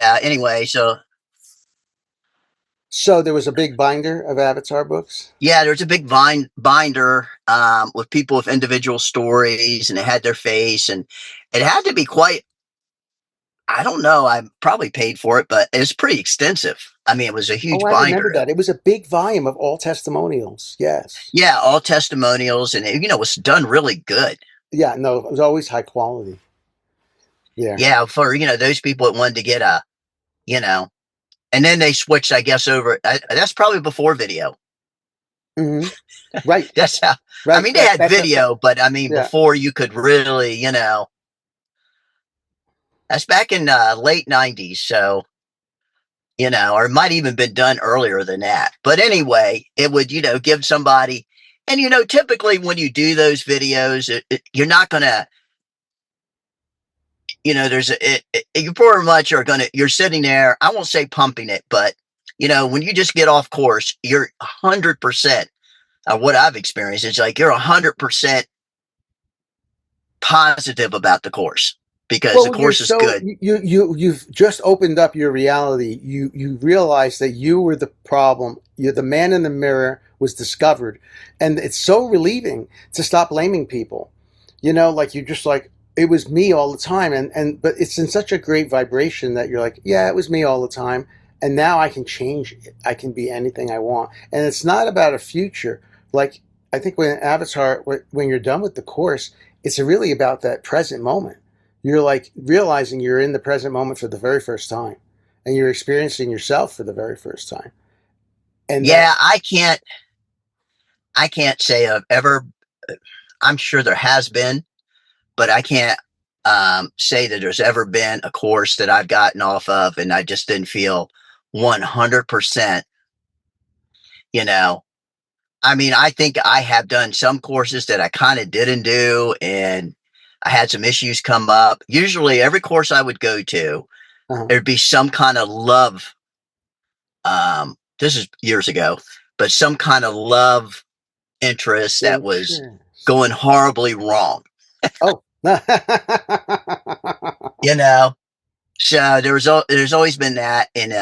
Anyway, so So there was a big binder of Avatar books. yeah, there's a big binder with people with individual stories, and it had their face, and it had to be quite. I don't know. I probably paid for it, but it was pretty extensive. I mean, it was a Oh, huge I remember binder. that. It was a big volume of all testimonials. Yes. Yeah, all testimonials, and it was done really good. Yeah, no, it was always high quality. Yeah. Yeah, for those people that wanted to get a you know, and then they switched, I guess, over. That's probably before video. Hmm. Right. That's how. I Right. mean, they had That, video, but I mean, yeah. before you could really, that's back in late '90s. So or it might even been done earlier than that. But anyway, it would give somebody, and typically when you do those videos, you're not gonna, there's you pretty much are gonna, you're sitting there. I won't say pumping it, but when you just get off course, you're 100%. What I've experienced, it's like you're 100% positive about the course because the Well, you're course is so good. you've just opened up your reality. You realize that you were the problem. You're the man in the mirror was discovered, and it's so relieving to stop blaming people. Like you're just like it was me all the time, and but it's in such a great vibration that you're like, yeah, it was me all the time, and now I can change it. I can be anything I want, and it's not about a future. Like I think when Avatar, when you're done with the course, it's really about that present moment. You're like realizing you're in the present moment for the very first time, and you're experiencing yourself for the very first time, and that. Yeah, I can't say I've ever. I'm sure there has been, but I can't say that there's ever been a course that I've gotten off of and I just didn't feel 100%. You know, I mean, I think I have done some courses that I kind of didn't do, and I had some issues come up. Usually, every course I would go to, Uh-huh. there'd be some kind of love. This is years ago, but some kind of love interest that was Interest. going horribly wrong. Oh. You know, so there's always been that, and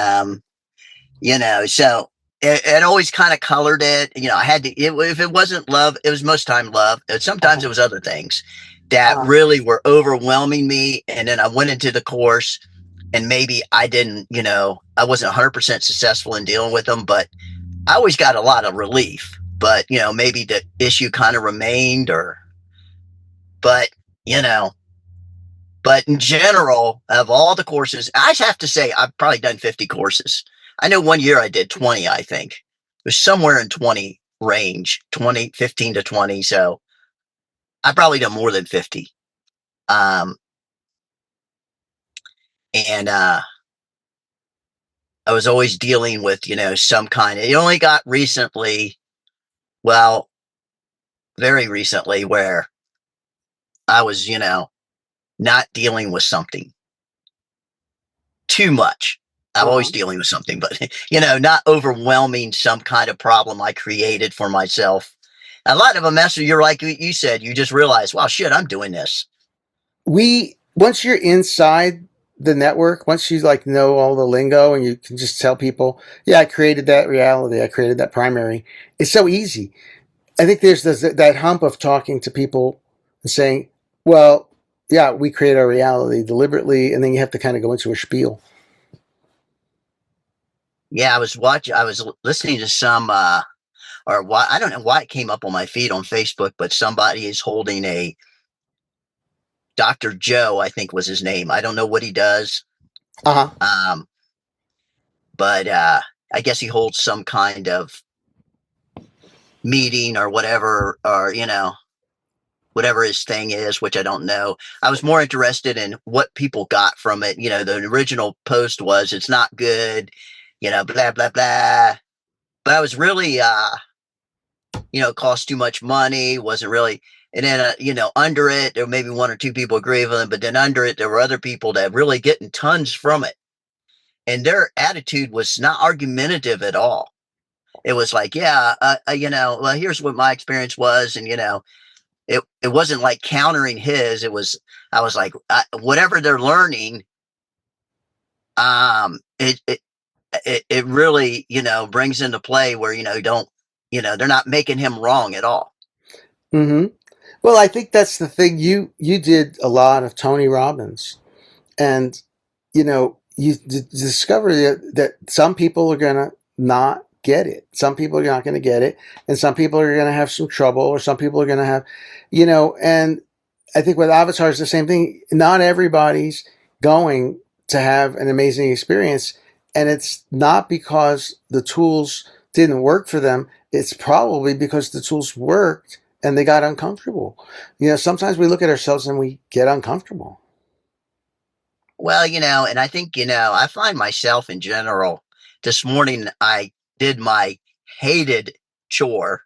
so it always kind of colored it. I had to, if it wasn't love, it was most time love. Sometimes Uh-huh. it was other things that Uh-huh. really were overwhelming me. And then I went into the course and maybe I wasn't 100% successful in dealing with them, but I always got a lot of relief. But, maybe the issue kind of remained but, you know, but in general, of all the courses, I have to say I've probably done 50 courses. I know one year I did 20, I think. It was somewhere in 20 range, 20, 15 to 20. So I probably done more than 50. Um, and I was always dealing with, some kind of, it only got recently, well, very recently, where I was, not dealing with something too much. I'm always Uh-huh. dealing with something, but not overwhelming some kind of problem I created for myself. A lot of them, you're like you said, you just realize, wow, shit, I'm doing this. We once you're inside the network, once you like know all the lingo and you can just tell people, yeah, I created that reality, I created that primary. It's so easy. I think there's that hump of talking to people and saying, well, yeah, we create our reality deliberately, and then you have to kind of go into a spiel. Yeah, I was listening to some, or why I don't know why it came up on my feed on Facebook, but somebody is holding a Dr. Joe, I think was his name. I don't know what he does, Uh huh. um, but I guess he holds some kind of meeting or whatever, or whatever his thing is, which I don't know. I was more interested in what people got from it. The original post was, it's not good, blah, blah, blah. But I was really, cost too much money, wasn't really. And then, under it, there were maybe one or two people agree with him, but then under it, there were other people that really getting tons from it. And their attitude was not argumentative at all. It was like, yeah, well, here's what my experience was. And, it wasn't like countering his. It was, I was like, whatever they're learning, it it really, brings into play where, don't, they're not making him wrong at all. Hmm. Well, I think that's the thing. You did a lot of Tony Robbins, and you discover that some people are gonna not get it. Some people are not going to get it, and some people are going to have some trouble, or some people are going to have, and I think with Avatar is the same thing. Not everybody's going to have an amazing experience, and it's not because the tools didn't work for them. It's probably because the tools worked and they got uncomfortable. Sometimes we look at ourselves and we get uncomfortable. Well, and I think, I find myself in general, this morning I did my hated chore,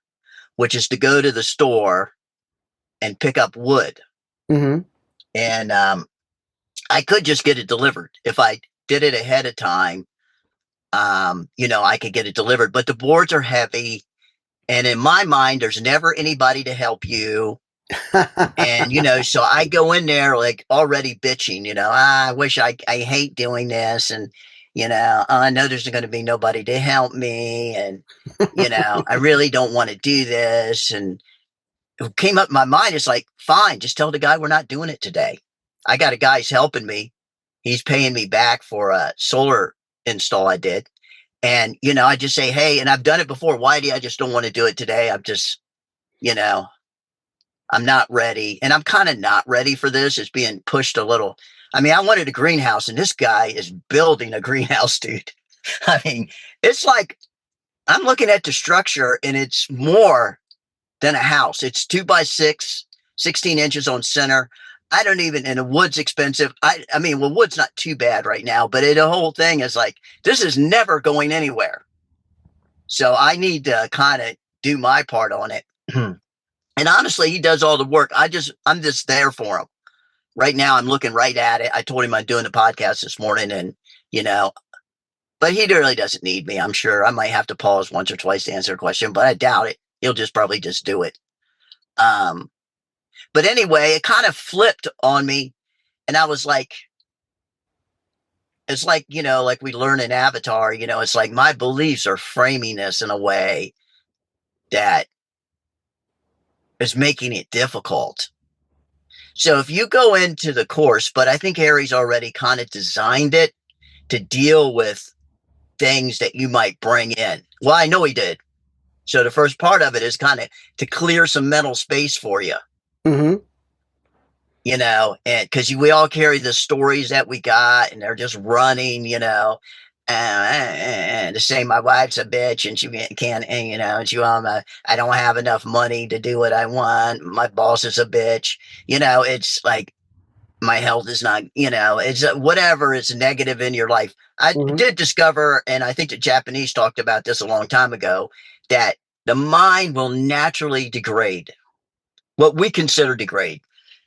which is to go to the store and pick up wood. Mm-hmm. And I could just get it delivered. If I did it ahead of time, I could get it delivered. But the boards are heavy. And in my mind, there's never anybody to help you. And, so I go in there like already bitching, I wish I hate doing this. And, I know there's going to be nobody to help me. And, I really don't want to do this. And it came up in my mind, it's like, fine, just tell the guy we're not doing it today. I got a guy's helping me. He's paying me back for a solar install I did. And, I just say, hey, and I've done it before. Whitey, I just don't want to do it today. I'm just, you know, I'm not ready. And I'm kind of not ready for this. It's being pushed a little. I mean, I wanted a greenhouse, and this guy is building a greenhouse, dude. I mean, it's like I'm looking at the structure, and it's more than a house. It's 2x6, 16 inches on center. I don't even, and the wood's expensive. I mean, well, wood's not too bad right now, but the whole thing is like, this is never going anywhere. So I need to kind of do my part on it. And honestly, he does all the work. I'm just there for him. Right now, I'm looking right at it. I told him I'm doing the podcast this morning, and you know, but he really doesn't need me. I'm sure I might have to pause once or twice to answer a question, but I doubt it. He'll just probably just do it. Um, but anyway, it kind of flipped on me, and I was like, it's like, like we learn in Avatar, it's like my beliefs are framing this in a way that is making it difficult. So if you go into the course, but I think Harry's already kind of designed it to deal with things that you might bring in. Well, I know he did. So the first part of it is kind of to clear some mental space for you. Mm-hmm. And because we all carry the stories that we got, and they're just running, to say my wife's a bitch and she can't, and, I don't have enough money to do what I want. My boss is a bitch. It's like my health is not, it's whatever is negative in your life. I Mm-hmm. did discover, and I think the Japanese talked about this a long time ago, that the mind will naturally degrade what we consider degrade,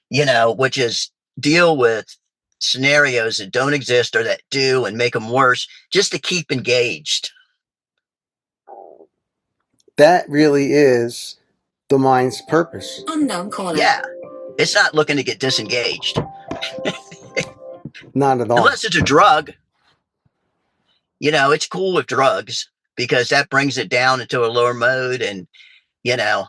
which is deal with scenarios that don't exist or that do and make them worse just to keep engaged. That really is the mind's purpose. Unknown caller. Yeah. It's not looking to get disengaged. Not at all. Unless it's a drug. It's cool with drugs because that brings it down into a lower mode, and, you know,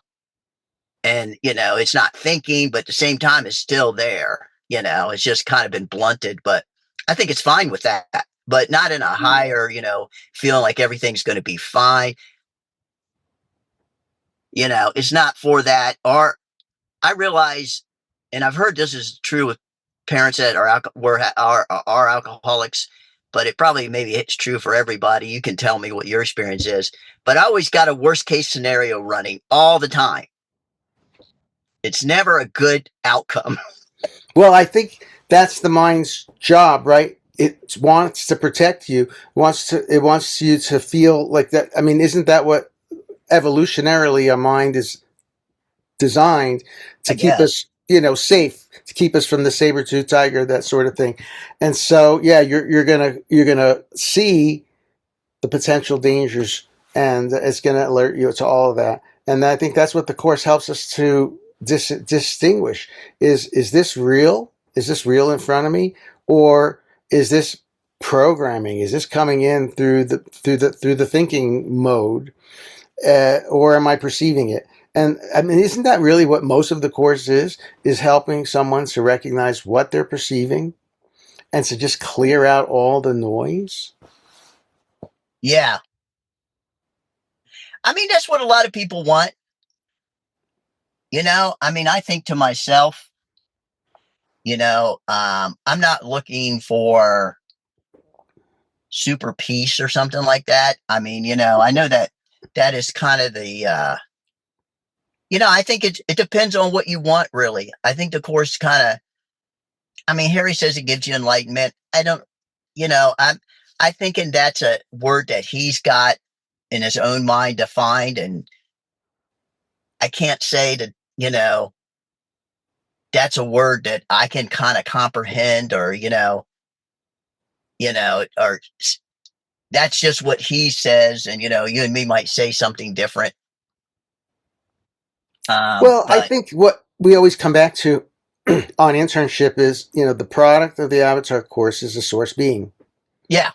it's not thinking, but at the same time, it's still there. It's just kind of been blunted, but I think it's fine with that, but not in a higher, feeling like everything's going to be fine. It's not for that. Or I realize, and I've heard this is true with parents that are alcoholics, but it probably maybe it's true for everybody. You can tell me what your experience is, but I always got a worst case scenario running all the time. It's never a good outcome. Well, I think that's the mind's job, right? It wants to protect you. It wants you to feel like that. I mean, isn't that what evolutionarily a mind is designed to I keep guess. us, safe, to keep us from the saber-tooth tiger, that sort of thing. And so, yeah, you're gonna see the potential dangers, and it's gonna alert you to all of that. And I think that's what the course helps us to distinguish: is this real? Is this real in front of me, or is this programming? Is this coming in through the thinking mode, or am I perceiving it? And I mean, isn't that really what most of the course is helping someone to recognize what they're perceiving and to just clear out all the noise? Yeah. I mean, that's what a lot of people want. I mean, I think to myself, I'm not looking for super peace or something like that. I mean, I know that that is kind of I think it depends on what you want, really. I think the course I mean, Harry says it gives you enlightenment. I don't, you know, I thinking that's a word that he's got in his own mind defined, and I can't say that, that's a word that I can kind of comprehend, or, or that's just what he says, and you and me might say something different. Well, I But think what we always come back to on internship is, the product of the avatar course is a source being. yeah,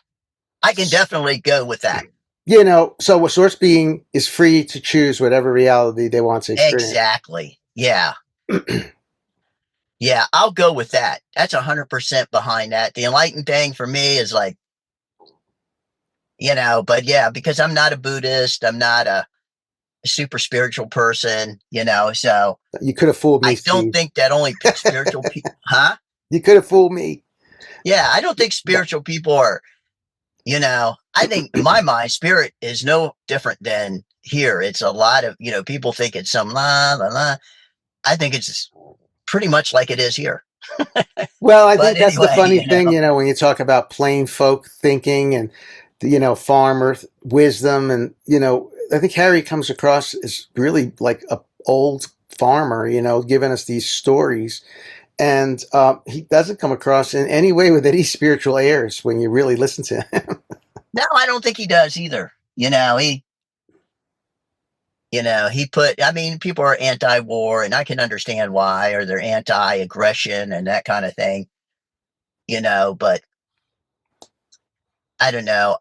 I can definitely go with that. So a source being is free to choose whatever reality they want to experience. Exactly. Yeah. Yeah, I'll go with that. That's 100% behind that. The enlightened thing for me is like, but yeah, because I'm not a Buddhist, I'm not a super spiritual person, so You could have fooled me, I don't Steve. think that only spiritual people, huh? You could have fooled me. Yeah, I don't think spiritual people are, I think in my mind, spirit is no different than here. It's a lot of, people think it's some la la la. I think it's pretty much like it is here. Well, I But think that's the anyway, funny thing, when you talk about plain folk thinking and, farmer wisdom. And, I think Harry comes across as really like a old farmer, giving us these stories. And he doesn't come across in any way with any spiritual airs when you really listen to him. no, I don't think he does either. He put, I mean, people are anti war, and I can understand why, or they're anti aggression and that kind of thing, but I don't know.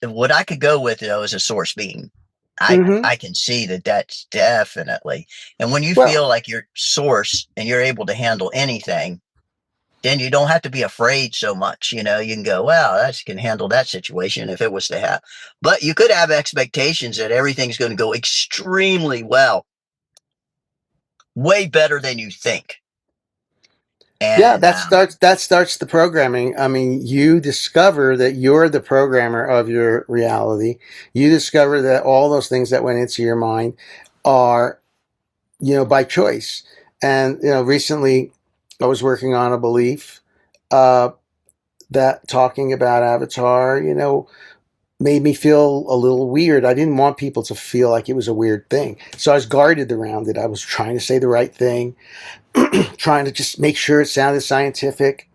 What I could go with, though, is a source being. Hmm. I can see that that's definitely, and when you Well, feel like you're source and you're able to handle anything, then you don't have to be afraid so much. You can go, well, I can handle that situation if it was to happen. But you could have expectations that everything's going to go extremely well, way better than you think. yeah, And that starts the programming. I mean, you discover that you're the programmer of your reality. You discover that all those things that went into your mind are, by choice. And recently I was working on a belief uh, that talking about Avatar, made me feel a little weird. I didn't want people to feel like it was a weird thing, so I was guarded around it. I was trying to say the right thing, trying to just make sure it sounded scientific,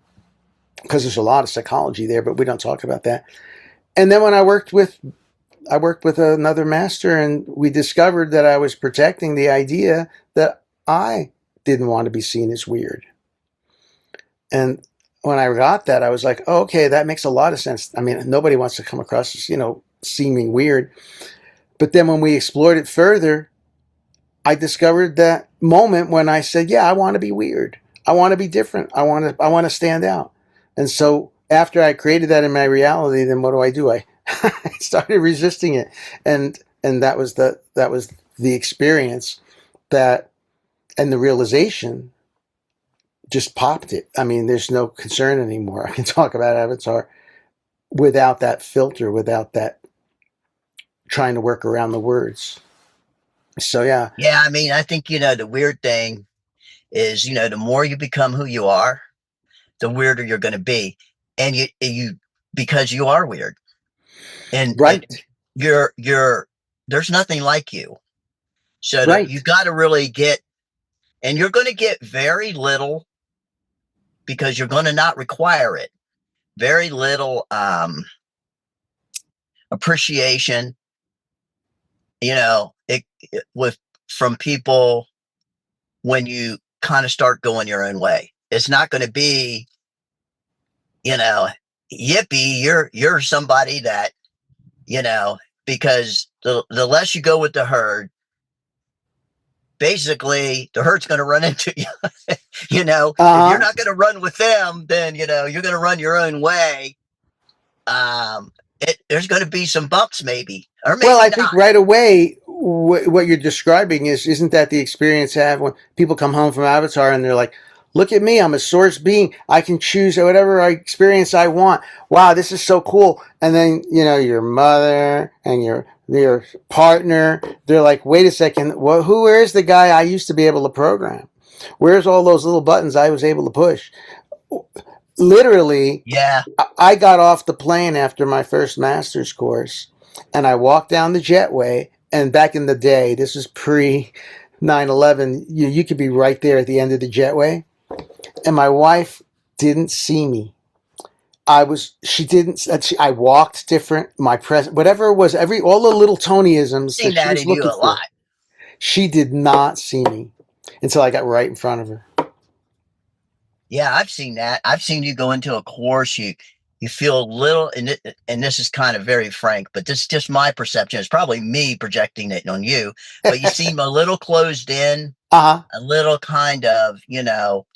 because there's a lot of psychology there, but we don't talk about that. And then when I worked with another master, and we discovered that I was protecting the idea that I didn't want to be seen as weird. And when I got that, I was like, oh, okay, that makes a lot of sense. I mean, nobody wants to come across as, seeming weird. But then when we explored it further, I discovered that moment when I said, yeah, I want to be weird. I want to be different. I want to stand out. And so after I created that in my reality, then what do? I started resisting it. And that was the experience that, and the realization just popped it. I mean, there's no concern anymore. I can talk about Avatar without that filter, without that trying to work around the words. So yeah. yeah, I mean, I think, the weird thing is, the more you become who you are, the weirder you're going to be. And because you are weird, and Right. there's nothing like you. So you Right. got to really and you're going to get very little because you're going to not require it. Very little appreciation, with from people when you kind of start going your own way. It's not going to be, you know, yippee, you're somebody that, you know, because the less you go with the herd, basically the herd's going to run into you. You know, if you're Uh-huh. not going to run with them, then you know you're going to run your own way. There's going to be some bumps, maybe, or Well, maybe I think not. right away what you're describing isn't that the experience I have when people come home from Avatar and they're like, "Look at me, I'm a source being. I can choose whatever experience I want. Wow, this is so cool." And then your mother and your partner, they're like, "Wait a second, where is the guy I used to be able to program? Where's all those little buttons I was able to push?" Literally, Yeah, I got off the plane after my first master's course and I walked down the jetway. And back in the day, this is pre 9/11, you could be right there at the end of the jetway. And my wife didn't see me. She didn't, I walked different, my present, whatever it was, all the little Tonyisms seen that she that was in you looking a lot. for. She did not see me until I got right in front of her. Yeah, I've seen that. I've seen you go into a course, you feel a little, and this is kind of very frank, but this is just my perception. It's probably me projecting it on you, but you seem a little closed in, Uh huh. a little kind of, you know,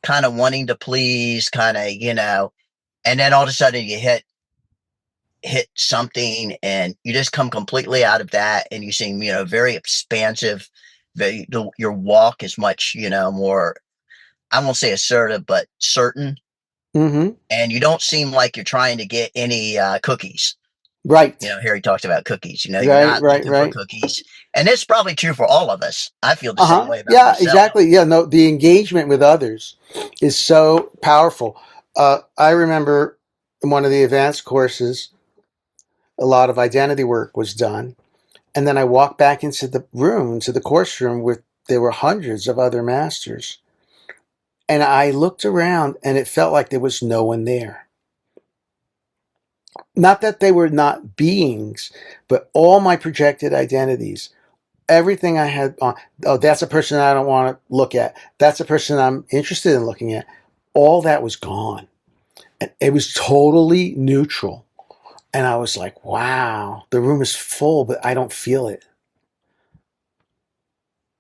kind of wanting to please, kind of, you know, and then all of a sudden you hit something and you just come completely out of that and you seem, you know, very expansive. Your walk is much, you know, more, I won't say assertive, but certain. Mm hmm. And you don't seem like you're trying to get any cookies. You Right. know, Harry talks about cookies. You know, you're Right. not Right. looking for Right. cookies. And it's probably true for all of us. I feel the same Uh-huh. way about Yeah, myself. exactly. Yeah, no, the engagement with others is so powerful. I remember in one of the advanced courses, a lot of identity work was done. And then I walked back into the room, into the course room with there were hundreds of other masters. And I looked around and it felt like there was no one there. Not that they were not beings, but all my projected identities, everything I had on. Oh, that's a person I don't want to look at. That's a person I'm interested in looking at. All that was gone. And it was totally neutral. And I was like, wow, the room is full, but I don't feel it.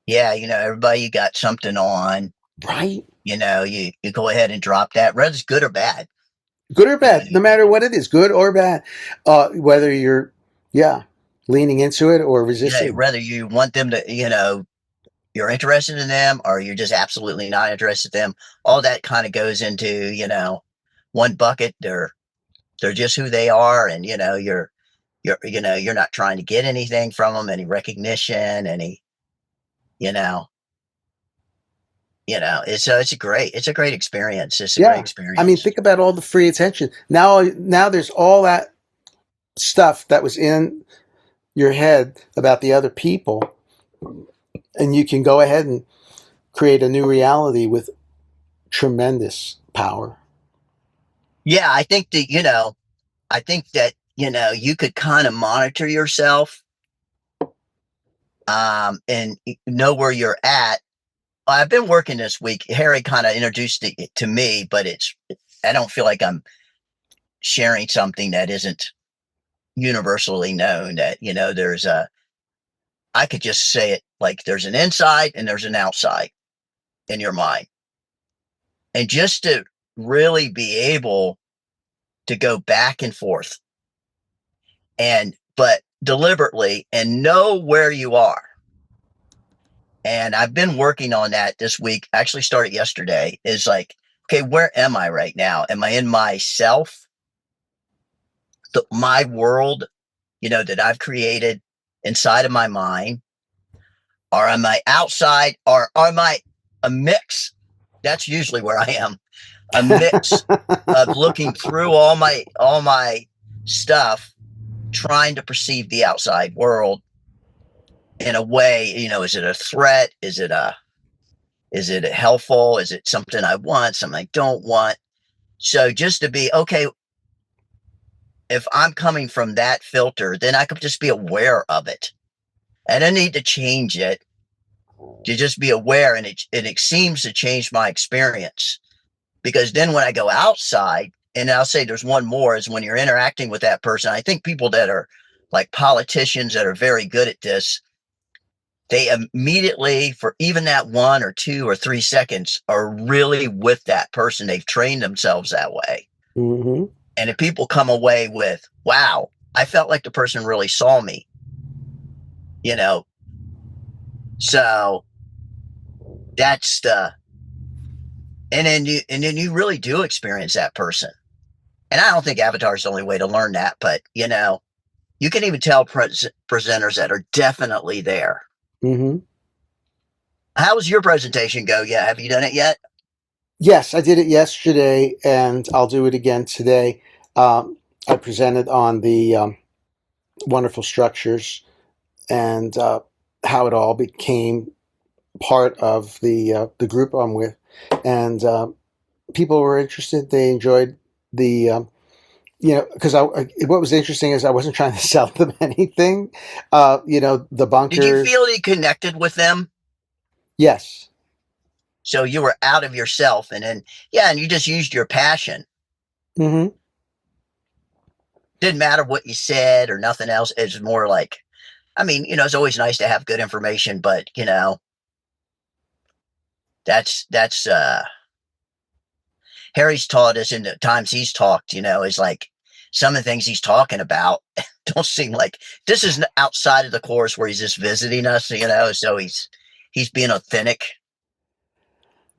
Yeah, you know, everybody you got something on. Right? You know, you go ahead and drop that, whether it's good or bad. Good or You know, bad, no matter what it is, good or bad. Whether you're, yeah, leaning into it or you know, resisting. whether you want them to, you know, you're interested in them or you're just absolutely not interested in them. All that kind of goes into, you know, one bucket. They're just who they are, and you know, you know, you're not trying to get anything from them, any recognition, any, you know, it's a great experience. It's a great Yeah. I mean, experience. think about all the free attention. Now there's all that stuff that was in your head about the other people, and you can go ahead and create a new reality with tremendous power. Yeah, I think that, you know, I think that, you know, you could kind of monitor yourself, and know where you're at. I've been working this week. Harry kind of introduced it to me, but I don't feel like I'm sharing something that isn't universally known. That, you know, I could just say it like there's an inside and there's an outside in your mind. And just to really be able to go back and forth but deliberately and know where you are. And I've been working on that this week. Actually started yesterday. Is like, okay, where am I right now? Am I in myself, my world, you know, that I've created inside of my mind? Or am I outside? Or am I a mix? That's usually where I am. A mix of looking through all my stuff, trying to perceive the outside world in a way. You know, is it a threat? Is it helpful? Is it something I want, something I don't want? So just to be okay, if I'm coming from that filter, then I could just be aware of it. I don't need to change it, to just be aware, and it seems to change my experience. Because then when I go outside and I'll say there's one more is when you're interacting with that person. I think people that are like politicians that are very good at this, they immediately, for even that 1 or 2 or 3 seconds, are really with that person. They've trained themselves that way. Mm-hmm. And if people come away with, wow, I felt like the person really saw me, you know, so that's the, and then you really do experience that person. And I don't think Avatar is the only way to learn that, but you can even tell presenters that are definitely there. Mm-hmm. How was your presentation go? Yeah, have you done it yet? Yes, I did it yesterday, and I'll do it again today. I presented on the wonderful structures and how it all became part of the group I'm with, and people were interested. They enjoyed the because what was interesting is I wasn't trying to sell them anything. The Did you bunkers. feel you connected with them? Yes. So you were out of yourself, and then yeah, and you just used your passion. Mm-hmm. Didn't matter what you said or nothing else. It's more like, I mean, it's always nice to have good information, but that's Harry's taught us in the times he's talked, is like some of the things he's talking about don't seem like this is outside of the course where he's just visiting us, so he's being authentic,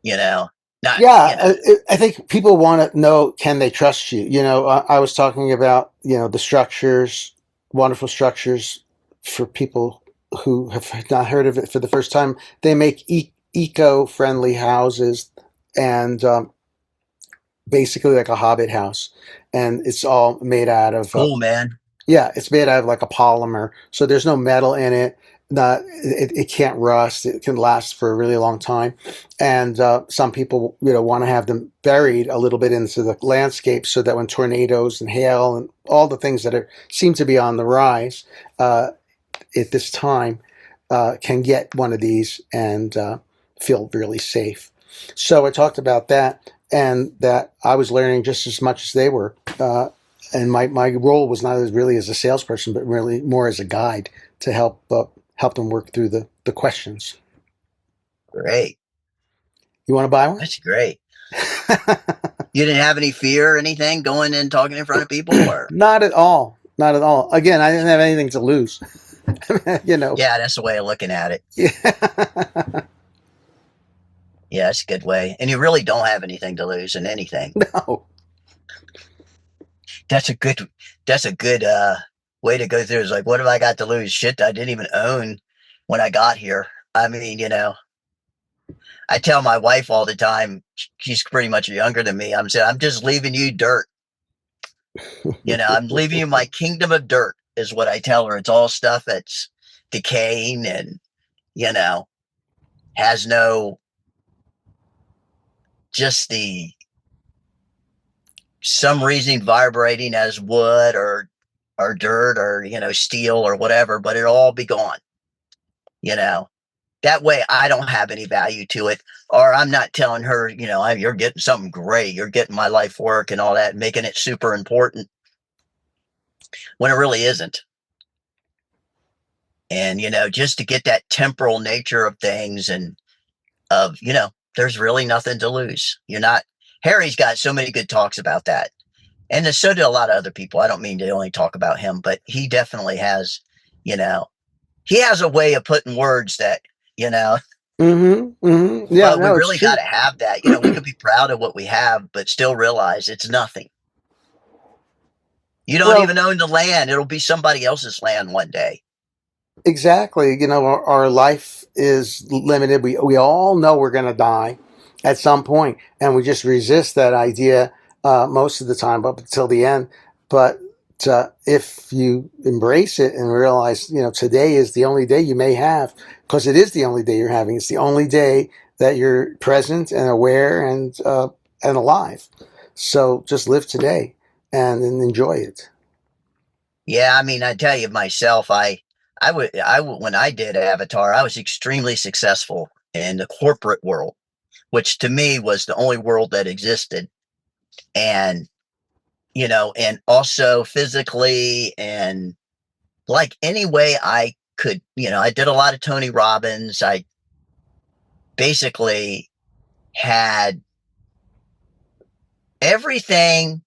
not, Yeah, I think people want to know, can they trust you? I was talking about the structures, wonderful structures for people who have not heard of it for the first time. They make eco-friendly houses, and basically like a hobbit house, and it's all made out of cool, man. yeah, it's made out of like a polymer, so there's no metal in it. Not it can't rust. It can last for a really long time, and some people want to have them buried a little bit into the landscape so that when tornadoes and hail and all the things that seem to be on the rise at this time can get one of these and feel really safe. So I talked about that, and that I was learning just as much as they were. And my role was not as really as a salesperson, but really more as a guide to help them work through the questions. Great. You want to buy one? That's great. You didn't have any fear or anything going and talking in front of people, or? Not at all. Not at all. Again, I didn't have anything to lose. Yeah, that's the way of looking at it. Yeah. Yeah, that's a good way. And you really don't have anything to lose in anything. No. That's a good way to go through. It's like, what have I got to lose? Shit I didn't even own when I got here. I mean, I tell my wife all the time, she's pretty much younger than me. I'm saying, I'm just leaving you dirt. I'm leaving you my kingdom of dirt, is what I tell her. It's all stuff that's decaying and, has no, just the, some reason vibrating as wood or dirt or, steel or whatever, but it'll all be gone, you know. That way I don't have any value to it. Or I'm not telling her, you're getting something great. You're getting my life work and all that, making it super important when it really isn't. And, just to get that temporal nature of things and of, there's really nothing to lose. You're not, Harry's got so many good talks about that. And so do a lot of other people. I don't mean to only talk about him, but he definitely has, he has a way of putting words that, Mm-hmm. Mm-hmm. Yeah. but we No, it's really got true. to have that. We could be proud of what we have, but still realize it's nothing. You don't Well, even own the land. It'll be somebody else's land one day. exactly. Our life is limited. We all know we're going to die at some point, and we just resist that idea most of the time up until the end. But if you embrace it and realize, today is the only day you may have, because it is the only day you're having. It's the only day that you're present and aware and alive. So just live today and enjoy it. Yeah, I mean, I tell you myself, I would, when I did Avatar, I was extremely successful in the corporate world, which to me was the only world that existed. And and also physically, and like any way I could. I did a lot of Tony Robbins. I basically had everything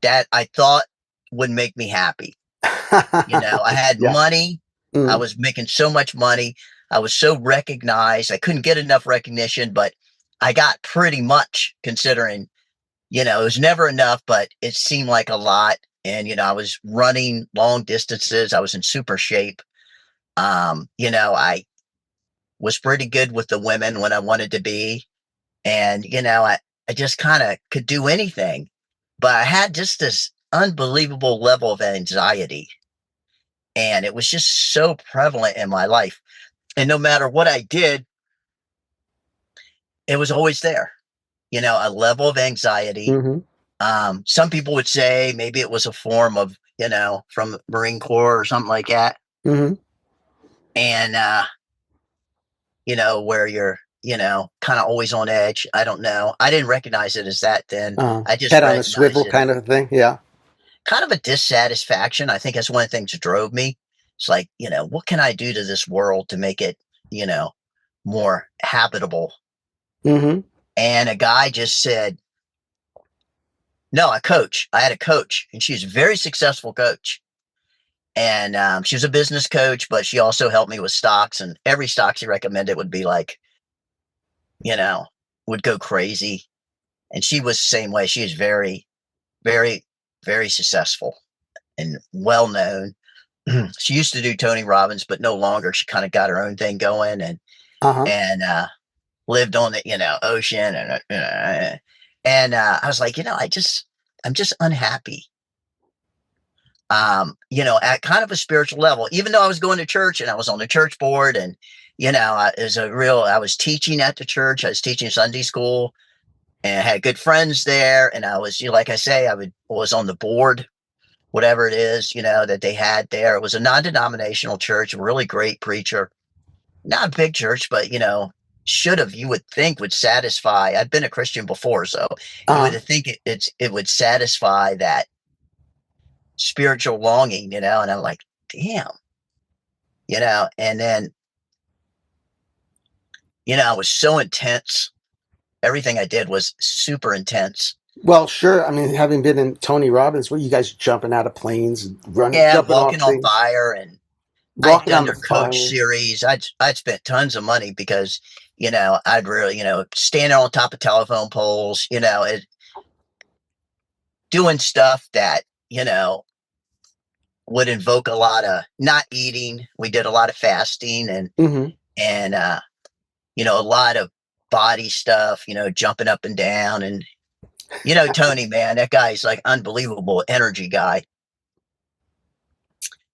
that I thought would make me happy. I had Yeah. money. I Mm. was making so much money. I was so recognized. I couldn't get enough recognition, but I got pretty much, considering, it was never enough, but it seemed like a lot. And, I was running long distances. I was in super shape. I was pretty good with the women when I wanted to be. And, I just kind of could do anything. But I had just this unbelievable level of anxiety. And it was just so prevalent in my life. And no matter what I did, it was always there, a level of anxiety. Hmm. Some people would say maybe it was a form of, from Marine Corps or something like that. Hmm. And, where you're, kind of always on edge. I don't know. I didn't recognize it as that then. I just Head on a recognized swivel it kind of thing. Yeah. kind of a dissatisfaction. I think that's one of the things that drove me. It's like, what can I do to this world to make it, you know, more habitable? Hmm. And a guy just said, no, a coach. I had a coach, and she's a very successful coach. And she was a business coach, but she also helped me with stocks. And every stock she recommended would be like, you know, would go crazy. And she was the same way. She is very, very, very successful and well known. She used to do Tony Robbins, but no longer. She kind of got her own thing going, and Uh-huh. and lived on the ocean, and I was like, I'm just unhappy. At kind of a spiritual level, even though I was going to church and I was on the church board, and I was teaching at the church. I was teaching Sunday school, and I had good friends there, and I was, like I say, was on the board, whatever it is, that they had there. It was a non-denominational church, a really great preacher, not a big church, but you would think would satisfy. I've been a Christian before, so you would Uh-huh. think it would satisfy that spiritual longing, and I'm like, damn, and then, it was so intense. Everything I did was super intense. Well, sure. I mean, having been in Tony Robbins, where you guys jumping out of planes and running, Yeah, jumping off walking on things, fire, and I'd walking done on the their coach fire. series. I'd spent tons of money because, I'd really, standing on top of telephone poles, doing stuff that, would invoke a lot of not eating. We did a lot of fasting, Hmm. and a lot of body stuff, jumping up and down. And, Tony, man, that guy's like unbelievable energy guy.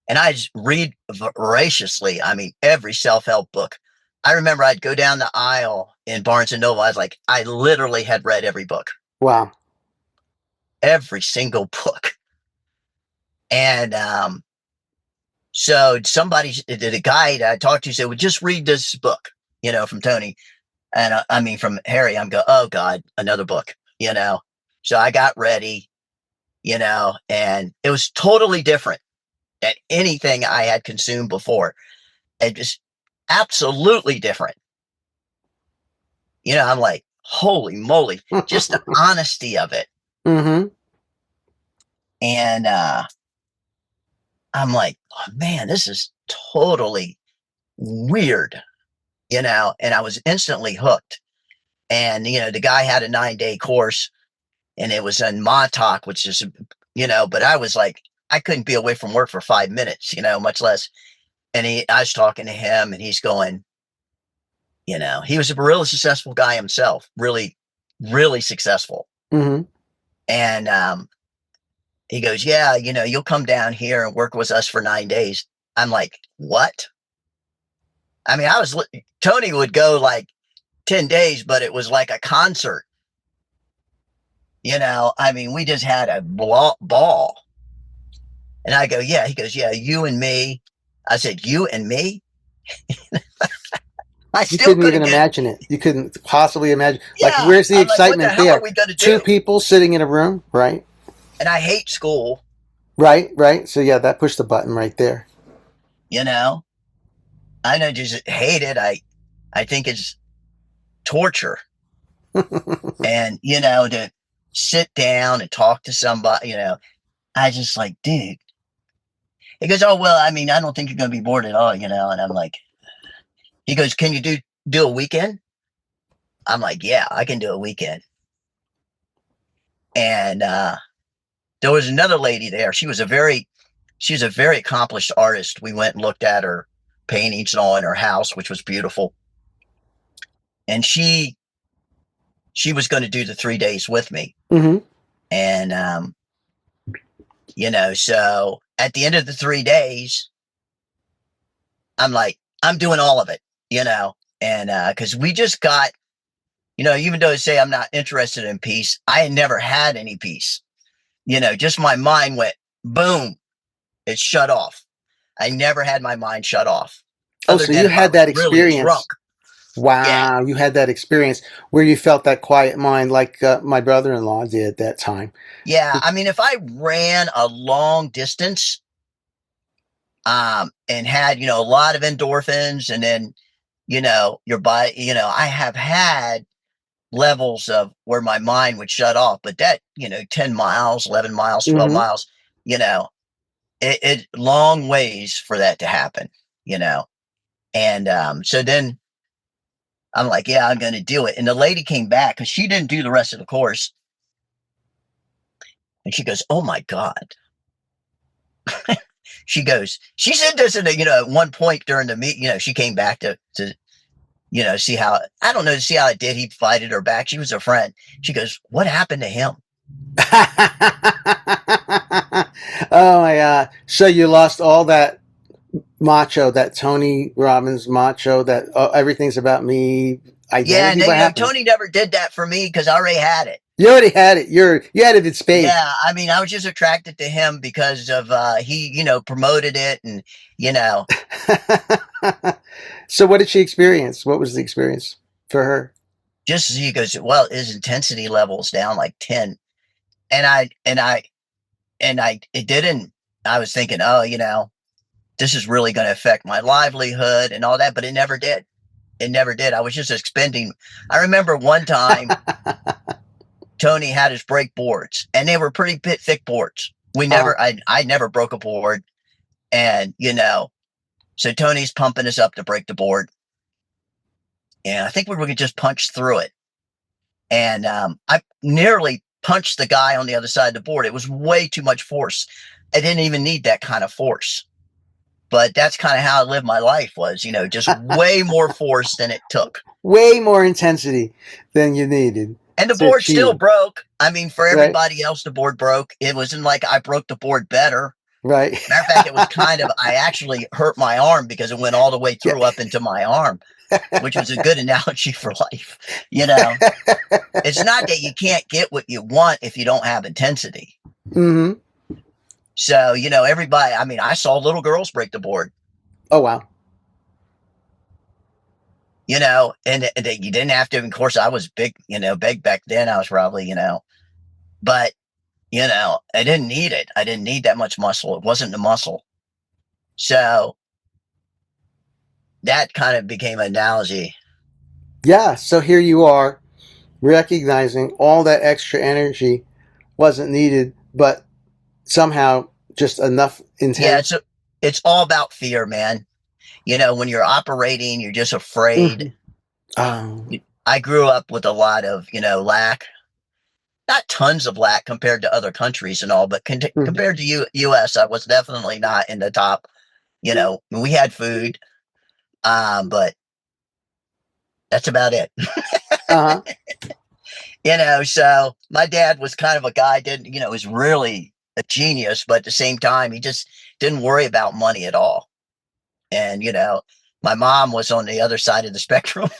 And I just read voraciously. I mean, every self-help book. I remember I'd go down the aisle in Barnes and Noble. I literally had read every book, Wow. every single book. And so the guy that I talked to said, well, just read this book, from Tony. And I mean, from Harry, I'm go, oh God, another book. So I got ready, and it was totally different than anything I had consumed before. It was absolutely different. I'm like, holy moly, just the honesty of it. Hmm. And I'm like, oh, man, this is totally weird, and I was instantly hooked. And, the guy had a 9-day course, and it was in Montauk, which is, but I was like, I couldn't be away from work for 5 minutes, much less. And I was talking to him, and he's going, he was a really successful guy himself, really, really successful. Hmm. And he goes, yeah, you'll come down here and work with us for 9 days. I'm like, what? I mean, Tony would go like 10 days, but it was like a concert. I mean, we just had a ball. And I go, yeah. He goes, yeah, you and me. I said, you and me? I You still couldn't even couldn't get, imagine it. You couldn't possibly imagine. Like, yeah. where's the I'm like, what the excitement hell are there? we going to Two do? people sitting in a room, right? and I hate school, Right, right. So yeah, that pushed the button right there. you know. I don't just hate it. I think it's torture. And, to sit down and talk to somebody, I just like, dude. He goes, oh well, I mean, I don't think you're gonna be bored at all. And I'm like, he goes, can you do a weekend? I'm like, yeah, I can do a weekend. And there was another lady there. She's a very accomplished artist. We went and looked at her paintings and all in her house, which was beautiful. And she was going to do the 3 days with me. Mm-hmm. And so at the end of the 3 days, I'm like, I'm doing all of it. And because we just got, even though I say I'm not interested in peace, I had never had any peace. Just my mind went boom, it shut off. I never had my mind shut off, Oh, other so than you if I had was that really drunk. experience. Yeah, Wow, you had that experience where you felt that quiet mind, like my brother-in-law did at that time. yeah. I mean, if I ran a long distance, and had a lot of endorphins, and then your body, I have had levels of where my mind would shut off, but that 10 miles, 11 miles, 12 Mm-hmm. miles, you know it long ways for that to happen, you know and so then I'm like, yeah, I'm going to do it. And the lady came back because she didn't do the rest of the course, and she goes, oh my god. She said this in at one point during the meet. She came back to see how, I don't know, to see how it did. He invited her back. She was a friend. She goes, what happened to him? Oh my God! So you lost all that macho, that Tony Robbins macho, that everything's about me Yeah, and identity. then, What happened? Tony never did that for me because I already had it. You already had it. You had it in spades. Yeah, I mean, I was just attracted to him because of he, promoted it, and you know, So what did she experience? What was the experience for her? just he goes, well, his intensity level's down like 10. And I it didn't. I was thinking, oh, this is really going to affect my livelihood and all that, but it never did. It never did. I was just expending. I remember one time Tony had his break boards, and they were pretty thick boards. Uh, I never broke a board, and so Tony's pumping us up to break the board, and I think we were going to just punch through it, and I nearly punched the guy on the other side of the board. It was way too much force. I didn't even need that kind of force, but that's kind of how I lived my life. Was just way more force than it took. way more intensity than you needed And the to board still achieve. broke. I mean, for Right, everybody else, the board broke. It wasn't like I broke the board better. right. Matter of fact, it was kind of, I actually hurt my arm because it went all the way Yeah. through up into my arm, which was a good analogy for life. You know, it's not that you can't get what you want if you don't have intensity. Hmm. So, everybody, I mean, I saw little girls break the board, Oh wow. and you didn't have to. Of course, I was big, big back then. I was probably, but, I didn't need it. I didn't need that much muscle. It wasn't the muscle. So that kind of became an analogy. Yeah. So here you are, recognizing all that extra energy wasn't needed, but somehow just enough Yeah, intent. it's all about fear, man. When you're operating, you're just afraid. Hmm. Oh. I grew up with a lot of, lack, not tons of lack compared to other countries and all, but Hmm. compared to US, I was definitely not in the top. We had food, but that's about it. Uh-huh. So my dad was kind of a guy, didn't, was really a genius, but at the same time, he just didn't worry about money at all. And, my mom was on the other side of the spectrum.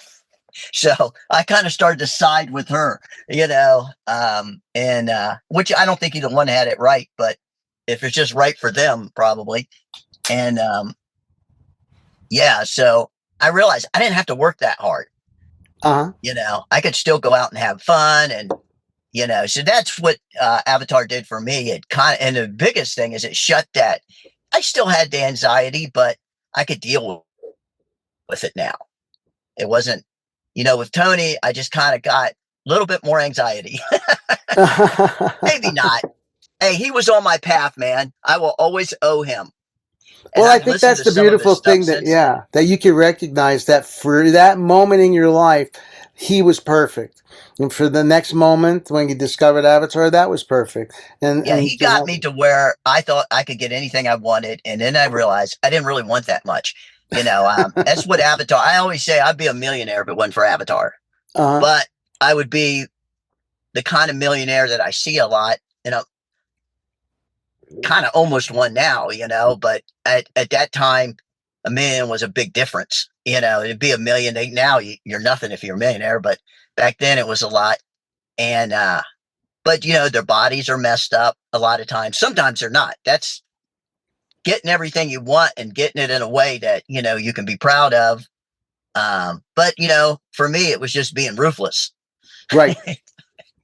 So I kind of started to side with her, and which I don't think either one had it right, but if it's just right for them, probably. And yeah, so I realized I didn't have to work that hard. Uh-huh. I could still go out and have fun, and So that's what Avatar did for me. It kind of, and the biggest thing is it shut that. I still had the anxiety, but I could deal with it now. It wasn't, with Tony, I just kind of got a little bit more anxiety. Maybe not. Hey, he was on my path, man. I will always owe him. And Well, I I've think listened that's to the some of his beautiful stuff thing that, since. yeah, that you can recognize that for that moment in your life, he was perfect. And for the next moment when you discovered Avatar, that was perfect. Yeah, And he got me to where I thought I could get anything I wanted, and then I realized I didn't really want that much. That's what Avatar. I always say I'd be a millionaire if it wasn't for Avatar, uh, but I would be the kind of millionaire that I see a lot, kind of almost one now, but at that time, a million was a big difference. It'd be a million. Now you're nothing if you're a millionaire, but back then it was a lot. And, but their bodies are messed up a lot of times. Sometimes they're not. That's getting everything you want and getting it in a way that, you can be proud of. But, for me, it was just being ruthless. right,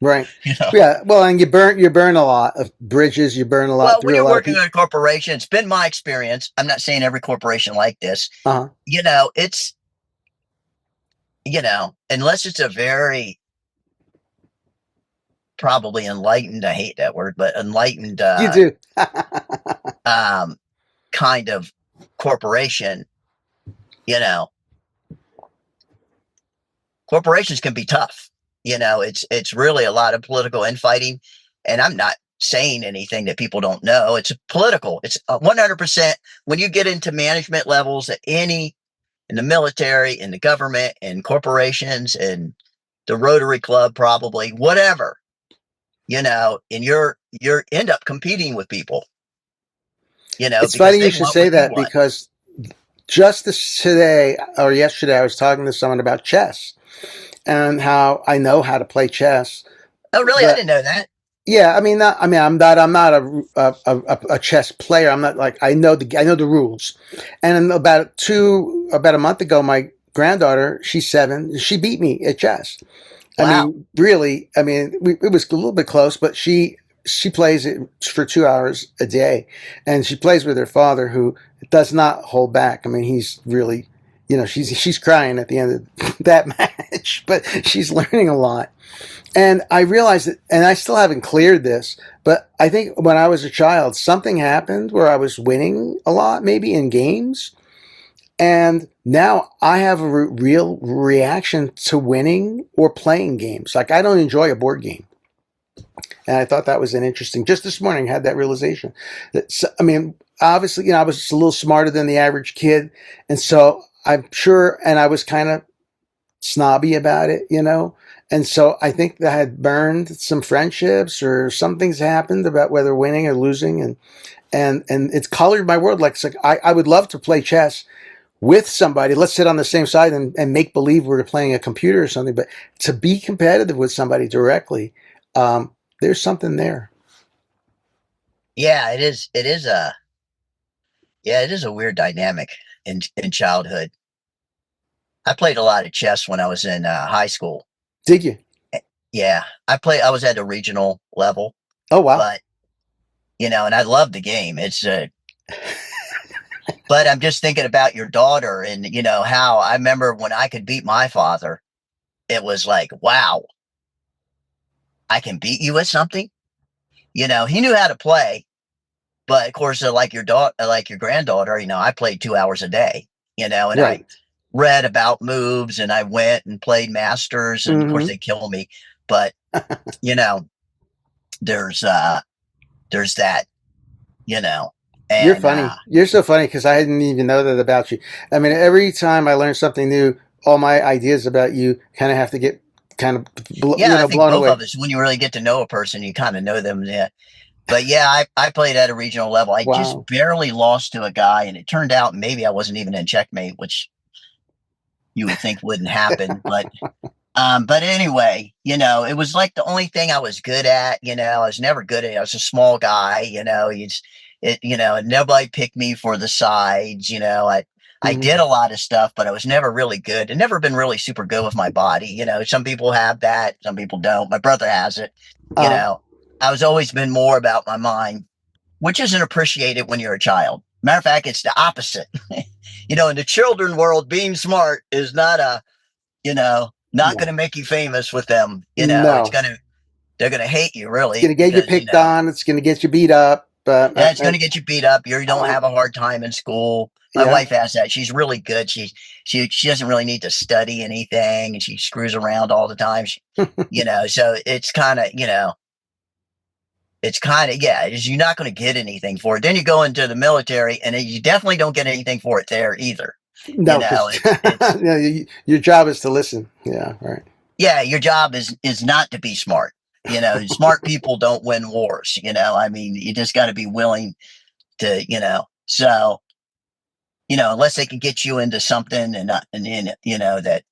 right. you know, Yeah, well, and you burn a lot of bridges, you burn a lot well, when through a you're lot of working people. in a corporation, it's been my experience. I'm not saying every corporation like this. Uh-huh. It's, unless it's a very probably enlightened, I hate that word, but enlightened You do. um, kind of corporation, you know, corporations can be tough. It's really a lot of political infighting, and I'm not saying anything that people don't know. It's political. It's 100% when you get into management levels at any in the military, in the government, in corporations, in the Rotary Club, probably whatever. And you're end up competing with people. It's Because funny you they should want say what you that want. because just today or yesterday, I was talking to someone about chess and how I know how to play chess. Oh, really? I But didn't know that. yeah, I'm not a chess player. I'm not like I know the rules. And about a month ago, my granddaughter, she's 7, she beat me at chess. I Wow. mean, really, it was a little bit close, but she plays it for 2 hours a day, and she plays with her father, who does not hold back. I mean, he's really, she's crying at the end of that match, but she's learning a lot. And I realized that, and I still haven't cleared this, but I think when I was a child, something happened where I was winning a lot, maybe in games. And now I have a real reaction to winning or playing games. Like, I don't enjoy a board game. And I thought that was an interesting, just this morning, I had that realization. Obviously, I was just a little smarter than the average kid. And so I'm sure, and I was kind of snobby about it. And so I think that I had burned some friendships, or some things happened about whether winning or losing. And it's colored my world. Like, it's like I would love to play chess with somebody. Let's sit on the same side and make believe we're playing a computer or something. But to be competitive with somebody directly, there's something there. Yeah, it is. It is a weird dynamic in childhood. I played a lot of chess when I was in high school. Did you? Yeah, I was at a regional level, Oh, wow. but and I love the game. But I'm just thinking about your daughter, and how I remember when I could beat my father. It was like, wow, I can beat you at something. He knew how to play, but of course, like your daughter, like your granddaughter, I played 2 hours a day. And I Right. read about moves, and I went and played masters, and of course Mm-hmm. they kill me. But you know, there's that, you know, You're and funny. You're so funny because I didn't even know that about you. I mean, every time I learn something new, all my ideas about you kind of have to get kind of yeah, I think blown both away. of us, when you really get to know a person, you kind of know them. Yeah. But yeah, I played at a regional level. I just Wow. barely lost to a guy, and it turned out maybe I wasn't even in checkmate, which you would think wouldn't happen. But anyway, it was like the only thing I was good at. I was never good at it. I was a small guy. And nobody picked me for the sides. I did a lot of stuff, but I was never really good and never been really super good with my body. Some people have that, some people don't. My brother has it. You Uh, know, I was always been more about my mind, which isn't appreciated when you're a child. Matter of fact, it's the opposite. In the children world, being smart is not going no, to make you famous with them. no. They're going to hate you It's really going to get you because, picked on. It's going to get you beat up. yeah, it's going to get you beat up. You don't Uh, have a hard time in school. My yeah. wife has that. She's really good. She doesn't really need to study anything, and she screws around all the time. So it's kind of yeah. You're not going to get anything for it. Then you go into the military, and you definitely don't get anything for it there either. No, because It's your job is to listen. Yeah, right. yeah. Your job is not to be smart. Smart people don't win wars. I mean, you just got to be willing to. So unless they can get you into something that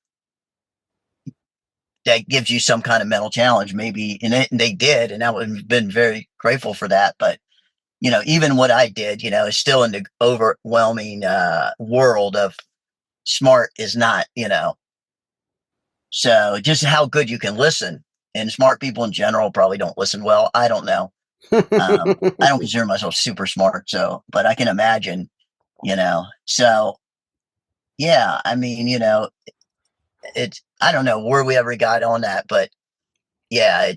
gives you some kind of mental challenge, maybe, and they did, and I would have been very grateful for that. But even what I did, is still in the overwhelming world of smart is not, so just how good you can listen. And smart people in general probably don't listen well. I don't know. I don't consider myself super smart, but I can imagine, so yeah, I mean, it's I don't know where we ever got on that, but yeah,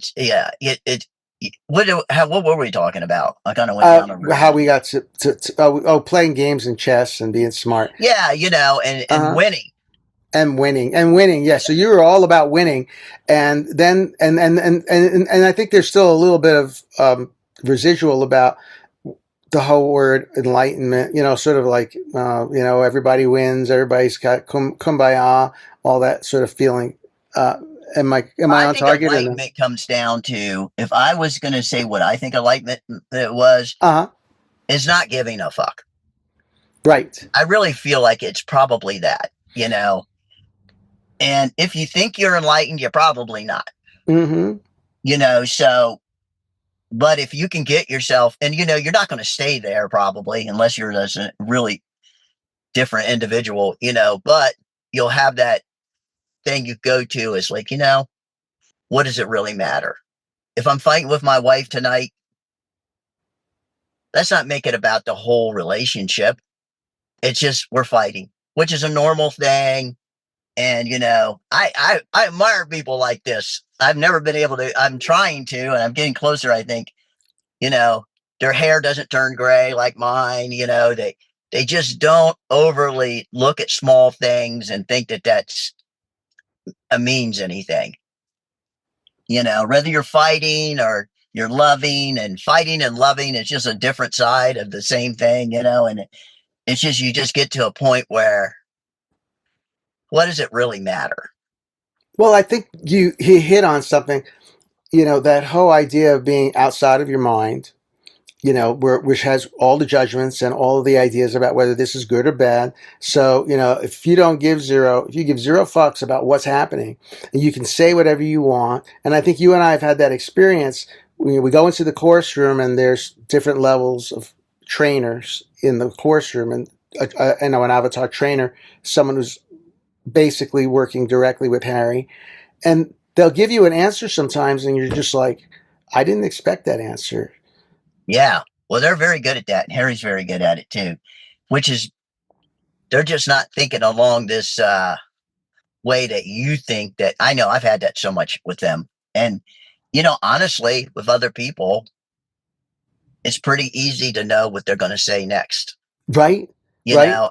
what were we talking about? I kind of went down a How road. we got to playing games and chess and being smart. Yeah, and Uh-huh. winning. And winning. Yeah. So you were all about winning, and then and I think there's still a little bit of residual about the whole word enlightenment. Sort of like everybody wins, everybody's got kumbaya, all that sort of feeling. Uh, am I I on think target or no? enlightenment comes down to, if I was going to say what I think enlightenment it was, Uh huh. is not giving a fuck. Right. I really feel like it's probably that. And if you think you're enlightened, you're probably not. Mm-hmm. So, but if you can get yourself, and you're not going to stay there probably unless you're a really different individual, but you'll have that thing you go to is like, what does it really matter? If I'm fighting with my wife tonight, let's not make it about the whole relationship. It's just we're fighting, which is a normal thing. And I admire people like this. I've never been able to. I'm trying to, and I'm getting closer. I think you know their hair doesn't turn gray like mine. They just don't overly look at small things and think that that's means anything. Whether you're fighting or you're loving, and fighting and loving is just a different side of the same thing. And it's just you just get to a point where what does it really matter? Well, I think he hit on something. That whole idea of being outside of your mind, which has all the judgments and all of the ideas about whether this is good or bad. So, if you give zero fucks about what's happening, and you can say whatever you want. And I think you and I have had that experience. We go into the course room, and there's different levels of trainers in the course room. And an avatar trainer, someone who's basically working directly with Harry, and they'll give you an answer sometimes, and you're just like, I didn't expect that answer. Yeah. Well, they're very good at that. And Harry's very good at it too, which is they're just not thinking along this way that you think that. I know I've had that so much with them. And, honestly, with other people, it's pretty easy to know what they're going to say next. Right? Right?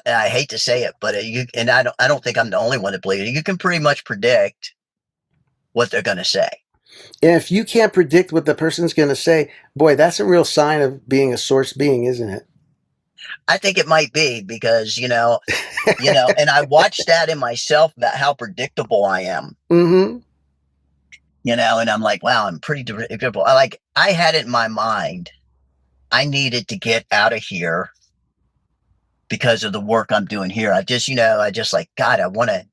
I hate to say it, but I don't think I'm the only one that believes it. You can pretty much predict what they're going to say. And if you can't predict what the person's going to say, boy, that's a real sign of being a source being, isn't it? I think it might be because, and I watched that in myself about how predictable I am, Mm-hmm. and I'm like, wow, I'm pretty predictable. I had it in my mind. I needed to get out of here because of the work I'm doing here. I just like, God, I want to,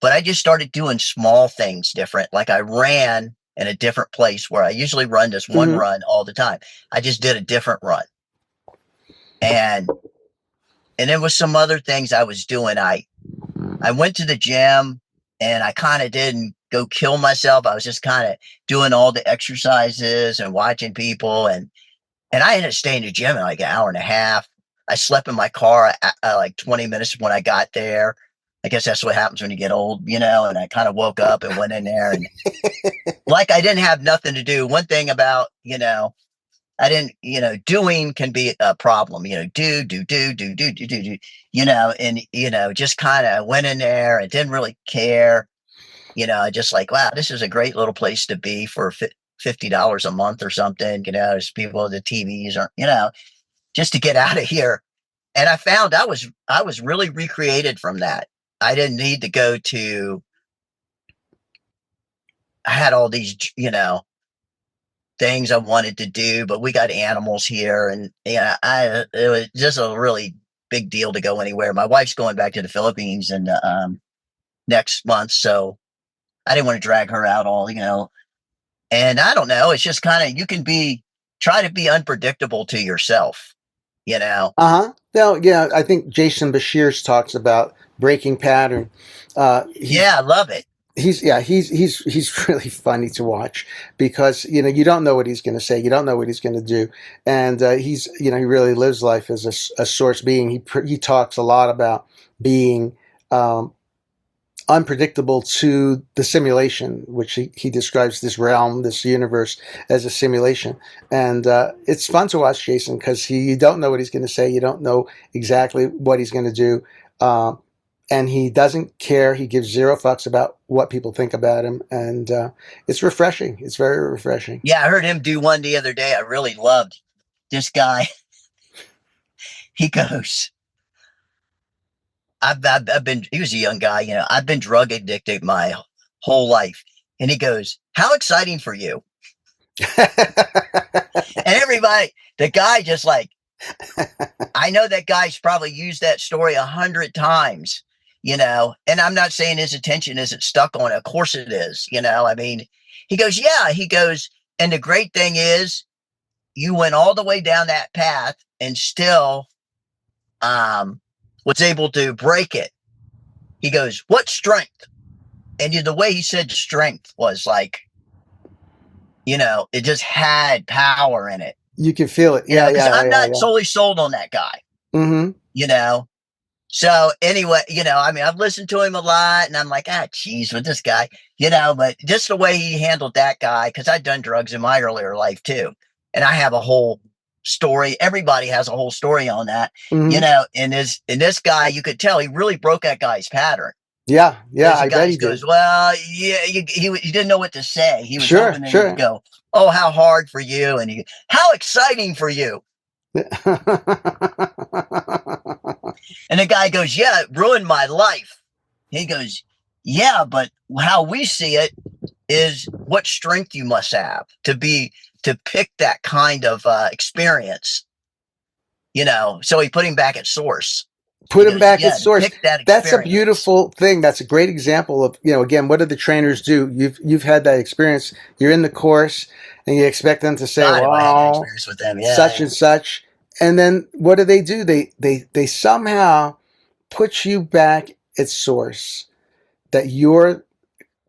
but I just started doing small things different. Like I ran in a different place where I usually run this one Mm-hmm. run all the time. I just did a different run. And and there was some other things I was doing. I went to the gym and I kind of didn't go kill myself. I was just kind of doing all the exercises and watching people, and I ended up staying in the gym in like an hour and a half. I slept in my car like 20 minutes when I got there. I guess that's what happens when you get old, you know. And I kind of woke up and went in there, and like I didn't have nothing to do. One thing about, I didn't, doing can be a problem, do, and, just kind of went in there and didn't really care. I just like, wow, this is a great little place to be for $50 a month or something. There's people, the TVs are, just to get out of here. And I found I was really recreated from that. I didn't need to go to, I had all these, things I wanted to do, but we got animals here, and it was just a really big deal to go anywhere. My wife's going back to the Philippines in next month, so I didn't want to drag her out all, And I don't know, it's just kind of, you can try to be unpredictable to yourself, you know. Well, yeah, I think Jason Bashir's talks about breaking pattern. He's Yeah, I love it. he's really funny to watch because you don't know what he's going to say, you don't know what he's going to do, and he's he really lives life as a source being. He talks a lot about being unpredictable to the simulation, which he describes this realm, this universe, as a simulation. And it's fun to watch Jason because you don't know what he's going to say. You don't know exactly what he's going to do. And he doesn't care. He gives zero fucks about what people think about him. And it's refreshing. It's very refreshing. Yeah, I heard him do one the other day. I really loved this guy. He goes, I've been, he was a young guy, I've been drug addicted my whole life. And he goes, how exciting for you. And everybody, the guy just like, I know that guy's probably used that story 100 times, and I'm not saying his attention isn't stuck on it. Of course it is, I mean, he goes, yeah, he goes, and the great thing is you went all the way down that path and still was able to break it. He goes, what strength? And the way he said strength was like, it just had power in it. You can feel it. Yeah, Because yeah, I'm yeah, not yeah. solely sold on that guy, Mm-hmm. So anyway, I mean, I've listened to him a lot and I'm like, geez, with this guy, but just the way he handled that guy, because I'd done drugs in my earlier life too. And I have a whole story. Everybody has a whole story on that, Mm-hmm. and this guy, you could tell he really broke that guy's pattern. Yeah, yeah, Because the I bet guy he did. goes, well, yeah, he didn't know what to say. He was Sure, hoping that he would sure. go, oh, how hard for you. And how exciting for you. And the guy goes, yeah, it ruined my life. He goes, yeah, but how we see it is what strength you must have to pick that kind of experience, So he put him back at source. Put He him goes, back at yeah, to source. pick that That's a experience. beautiful thing. That's a great example of, again, what do the trainers do? You've had that experience. You're in the course and you expect them to say, God, have I had that well, experience with them? such Yeah. and such. And then what do? They somehow put you back at source, that you're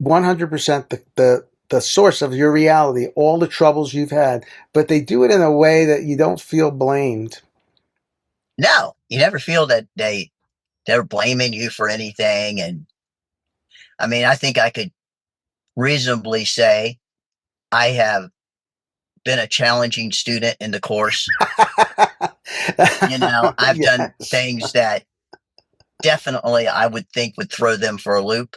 100% the source of your reality, all the troubles you've had, but they do it in a way that you don't feel blamed. No, you never feel that they're blaming you for anything. And I mean, I think I could reasonably say I have been a challenging student in the course. I've done Yes. things that definitely I would think would throw them for a loop,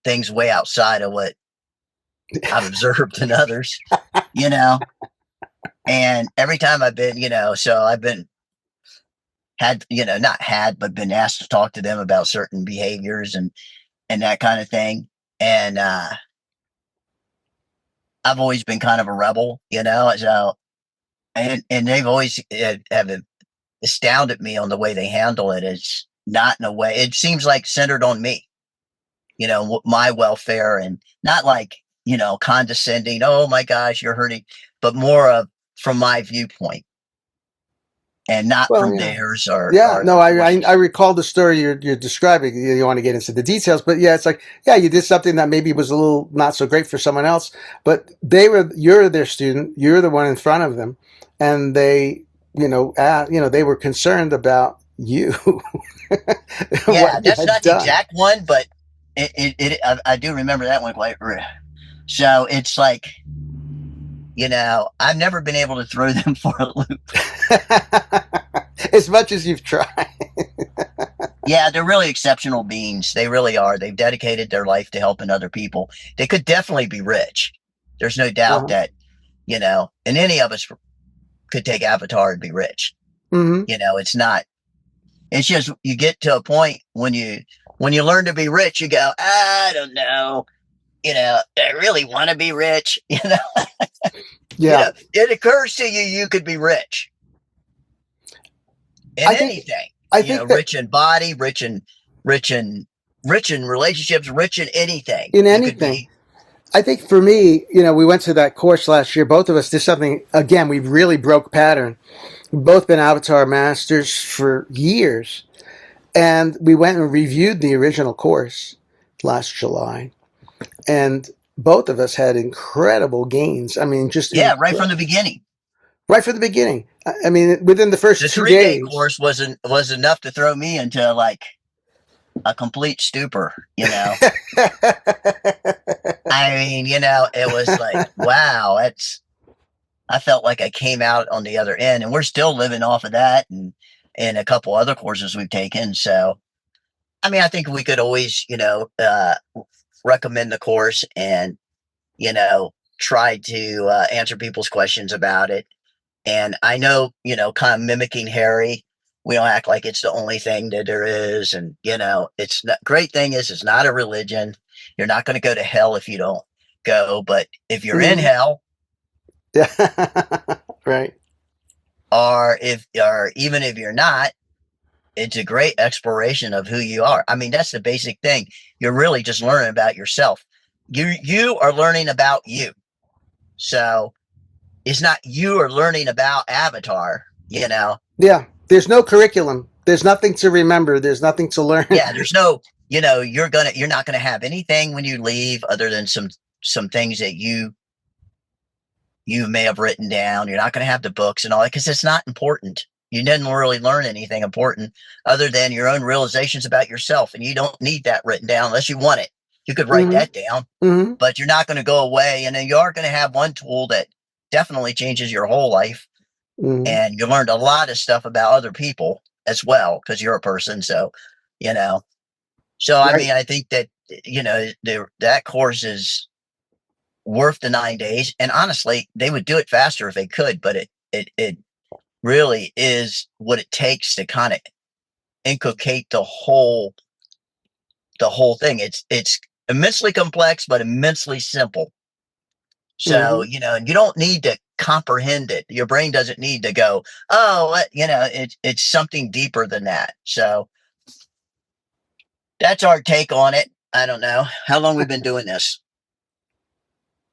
things way outside of what I've observed in others, you know. And every time I've been, so I've been had, not had, but been asked to talk to them about certain behaviors and that kind of thing. And I've always been kind of a rebel, So and they've always have astounded me on the way they handle it. It's not in a way. It seems like centered on me, my welfare, and not like condescending. Oh my gosh, you're hurting, but more of from my viewpoint. and not Well, from yeah. theirs or Yeah, no, the I courses. recall the story you're describing. You want to get into the details, but yeah, it's like, yeah, you did something that maybe was a little not so great for someone else, but you're their student, you're the one in front of them, and they, they were concerned about you, Yeah, what you that's had not the done. exact one, but I do remember that one quite. So it's like, I've never been able to throw them for a loop. As much as you've tried. Yeah, they're really exceptional beings. They really are. They've dedicated their life to helping other people. They could definitely be rich. There's no doubt Uh-huh. that, and any of us could take Avatar and be rich. Hmm. It's not. It's just you get to a point when you learn to be rich, you go, I don't know, I really want to be rich. Yeah, It occurs to you you could be rich in I think anything. I think that Rich in body, rich in rich in relationships, rich in anything. in You could anything, be. I think for me, we went to that course last year. Both of us did something. Again, we really broke pattern. We've both been Avatar masters for years, and we went and reviewed the original course last July, and both of us had incredible gains. I mean, just Yeah, right from the beginning. right from the beginning. I mean, within the The first two 3 day days. course was enough to throw me into like a complete stupor. I mean, it was like, wow, I felt like I came out on the other end, and we're still living off of that, and a couple other courses we've taken. So, I mean, I think we could always, recommend the course and try to answer people's questions about it. And I know, kind of mimicking Harry, we don't act like it's the only thing that there is. And, it's not, great thing is it's not a religion. You're not going to go to hell if you don't go. But if you're in Mhm. hell, Yeah. Right. or even if you're not, it's a great exploration of who you are. I mean, that's the basic thing. You're really just learning about yourself. You are learning about you. So it's not you are learning about Avatar. Yeah. There's no curriculum. There's nothing to remember. There's nothing to learn. Yeah, there's no, you're not gonna have anything when you leave other than some things that you may have written down. You're not gonna have the books and all that because it's not important. You didn't really learn anything important other than your own realizations about yourself, and you don't need that written down unless you want it. You could write Hmm. that down, Hmm. but you're not going to go away. And then you are going to have one tool that definitely changes your whole life. Hmm. And you learned a lot of stuff about other people as well because you're a person. So, you know, I Right. mean, I think that, that course is worth the 9 days. And honestly, they would do it faster if they could, but it really is what it takes to kind of inculcate the whole thing. It's immensely complex, but immensely simple. So, Hmm. you don't need to comprehend it. Your brain doesn't need to go, oh, it's something deeper than that. So that's our take on it. I don't know. How long we've been doing this?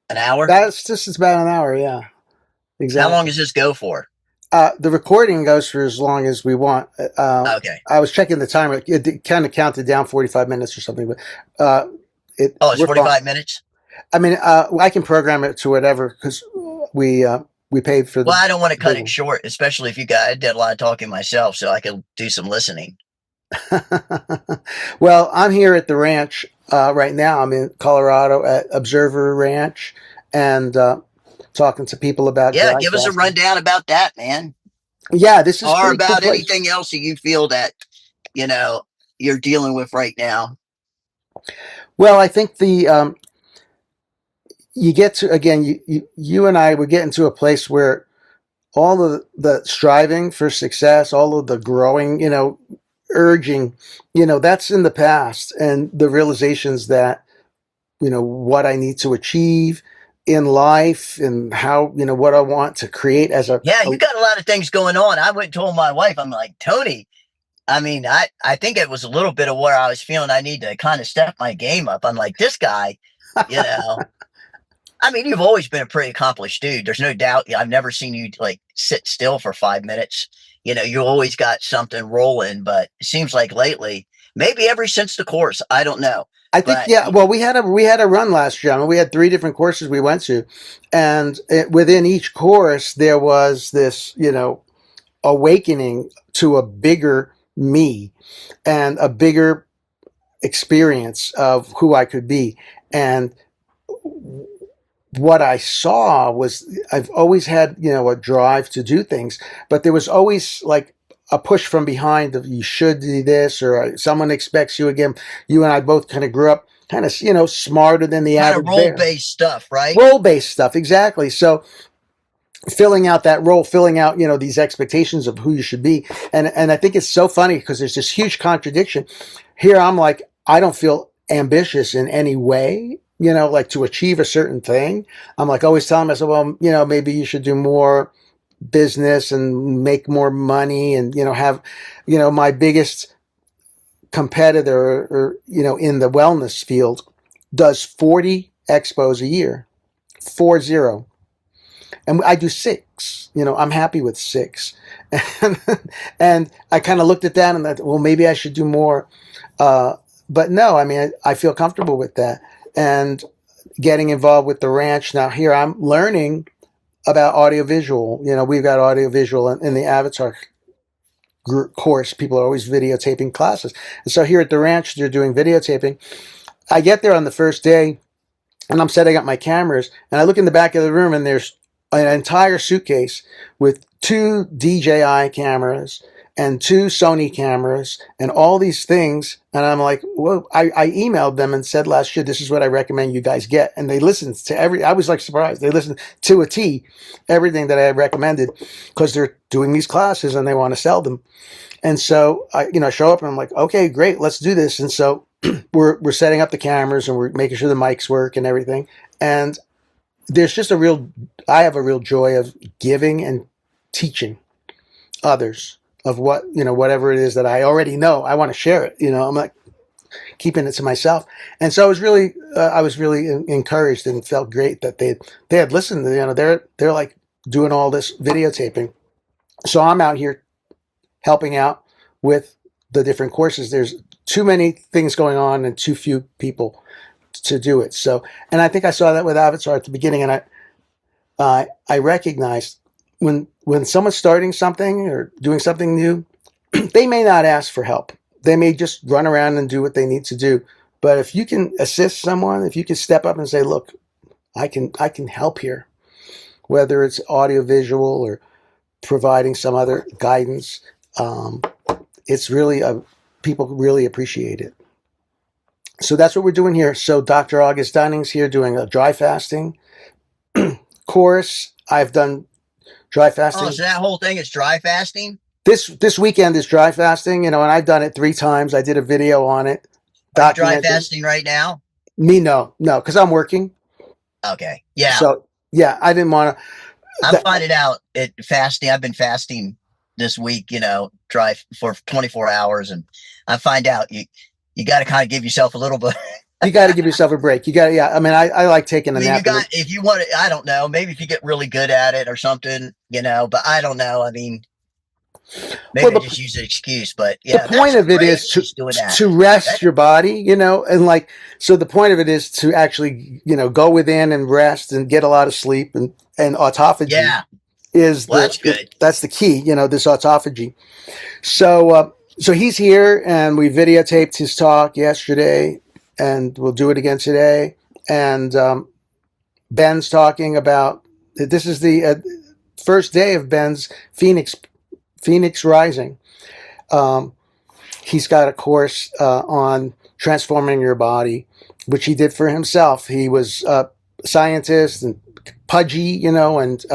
An hour? That's just about an hour. Yeah. How long Exactly. does this go for? The recording goes for as long as we want. Okay. I was checking the timer. It kind of counted down 45 minutes or something, but Oh, it's we're fine. 45 minutes? I mean, I can program it to whatever because we we paid for Well, the I don't want to cut big it one. short, especially if you guys I did a lot of talking myself, so I could do some listening. Well, I'm here at the ranch right now. I'm in Colorado at Observer Ranch and talking to people about Yeah, dry give us a casting. rundown about that, man. Yeah, this is a Or pretty cool about place. anything else that you feel that, you know, you're dealing with right now. Well, I think the you get to again, you and I, we're getting to a place where all of the striving for success, all of the growing, urging, that's in the past, and the realizations that what I need to achieve in life and how what I want to create as Yeah, a you got a lot of things going on. I went and told my wife, I'm like, Tony, I mean, I think it was a little bit of where I was feeling I need to kind of step my game up. I'm like, this guy, you know, I mean, you've always been a pretty accomplished dude. There's no doubt. I've never seen you like sit still for 5 minutes. You always got something rolling, but it seems like lately, maybe ever since the course, I don't know. I think, But yeah. Well, we had a run last year. I mean, we had 3 different courses we went to, and within each course there was this, awakening to a bigger me and a bigger experience of who I could be. And what I saw was I've always had, a drive to do things, but there was always like a push from behind of you should do this or someone expects you again. You and I both kind of grew up kind of, smarter than the kind of average role bear. based stuff, right? Role based stuff, exactly. So filling out that role, filling out, these expectations of who you should be. And I think it's so funny because there's this huge contradiction. Here I'm like, I don't feel ambitious in any way, like to achieve a certain thing. I'm like always telling myself, well, maybe you should do more business and make more money and, have, my biggest competitor or, in the wellness field does 40 expos a year, 40. And I do 6. I'm happy with 6. And, and I kind of looked at that and thought, well, maybe I should do more. But no, I mean, I feel comfortable with that. And getting involved with the ranch. Now, here I'm learning about audiovisual. We've got audiovisual in the Avatar course. People are always videotaping classes. And so here at the ranch, they're doing videotaping. I get there on the first day and I'm setting up my cameras. And I look in the back of the room and there's an entire suitcase with 2 DJI cameras and 2 Sony cameras and all these things. And I'm like, well, I emailed them and said last year, this is what I recommend you guys get. And they listened to I was like surprised. They listened to a T, everything that I had recommended because they're doing these classes and they want to sell them. And so I, show up and I'm like, okay, great, let's do this. And so we're setting up the cameras and we're making sure the mics work and everything. And there's just I have a real joy of giving and teaching others of whatever it is that I already know. I want to share it. I'm not keeping it to myself. And so I was really encouraged and felt great that they had listened. They're like doing all this videotaping. So I'm out here helping out with the different courses. There's too many things going on and too few people to do it. So, and I think I saw that with Avatar at the beginning, and I recognized when someone's starting something or doing something new, they may not ask for help. They may just run around and do what they need to do. But if you can assist someone, if you can step up and say, "Look, I can help here," whether it's audiovisual or providing some other guidance, it's really people really appreciate it. So that's what we're doing here. So Dr. August Dunning's here doing a dry fasting course. I've done dry fasting. Oh, so that whole thing is dry fasting? This weekend is dry fasting, and I've done it 3 times. I did a video on it. Are you dry fasting right now? Me, no, because I'm working. Okay. Yeah. So yeah, I didn't want to. I'm finding out fasting. I've been fasting this week, dry for 24 hours, and I find out you got to kind of give yourself a little bit. You got to give yourself a break. You got to, yeah. I mean, I like taking a nap. If you want to, I don't know, maybe if you get really good at it or something, but I don't know. I mean, maybe I just use an excuse, but yeah. The point of it is to rest your body, and like, so the point of it is to actually, go within and rest and get a lot of sleep and autophagy. Yeah. That's good. That's the key, this autophagy. So he's here and we videotaped his talk yesterday and we'll do it again today. And Ben's talking about, this is the first day of Ben's Phoenix Rising. He's got a course on transforming your body, which he did for himself. He was a scientist and pudgy, and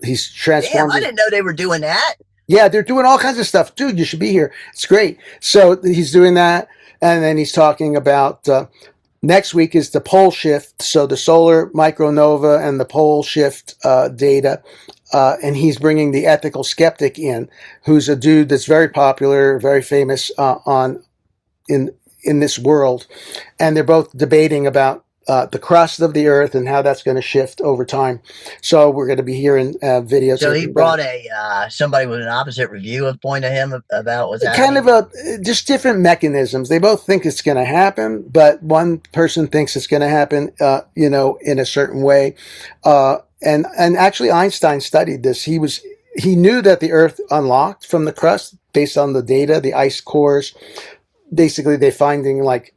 he's transformed. Damn, I didn't know they were doing that. Yeah, they're doing all kinds of stuff. Dude, you should be here. It's great. So he's doing that. And then he's talking about next week is the pole shift. So the solar micronova and the pole shift data. And he's bringing the ethical skeptic in, who's a dude that's very popular, very famous in this world. And they're both debating about the crust of the Earth and how that's going to shift over time. So we're going to be hearing videos So he of that. brought a somebody with an opposite review of point of him about what's Kind happening. of a just different mechanisms. They both think it's going to happen, but one person thinks it's going to happen, in a certain way. And actually, Einstein studied this. He knew that the Earth unlocked from the crust based on the data, the ice cores. Basically, they're finding like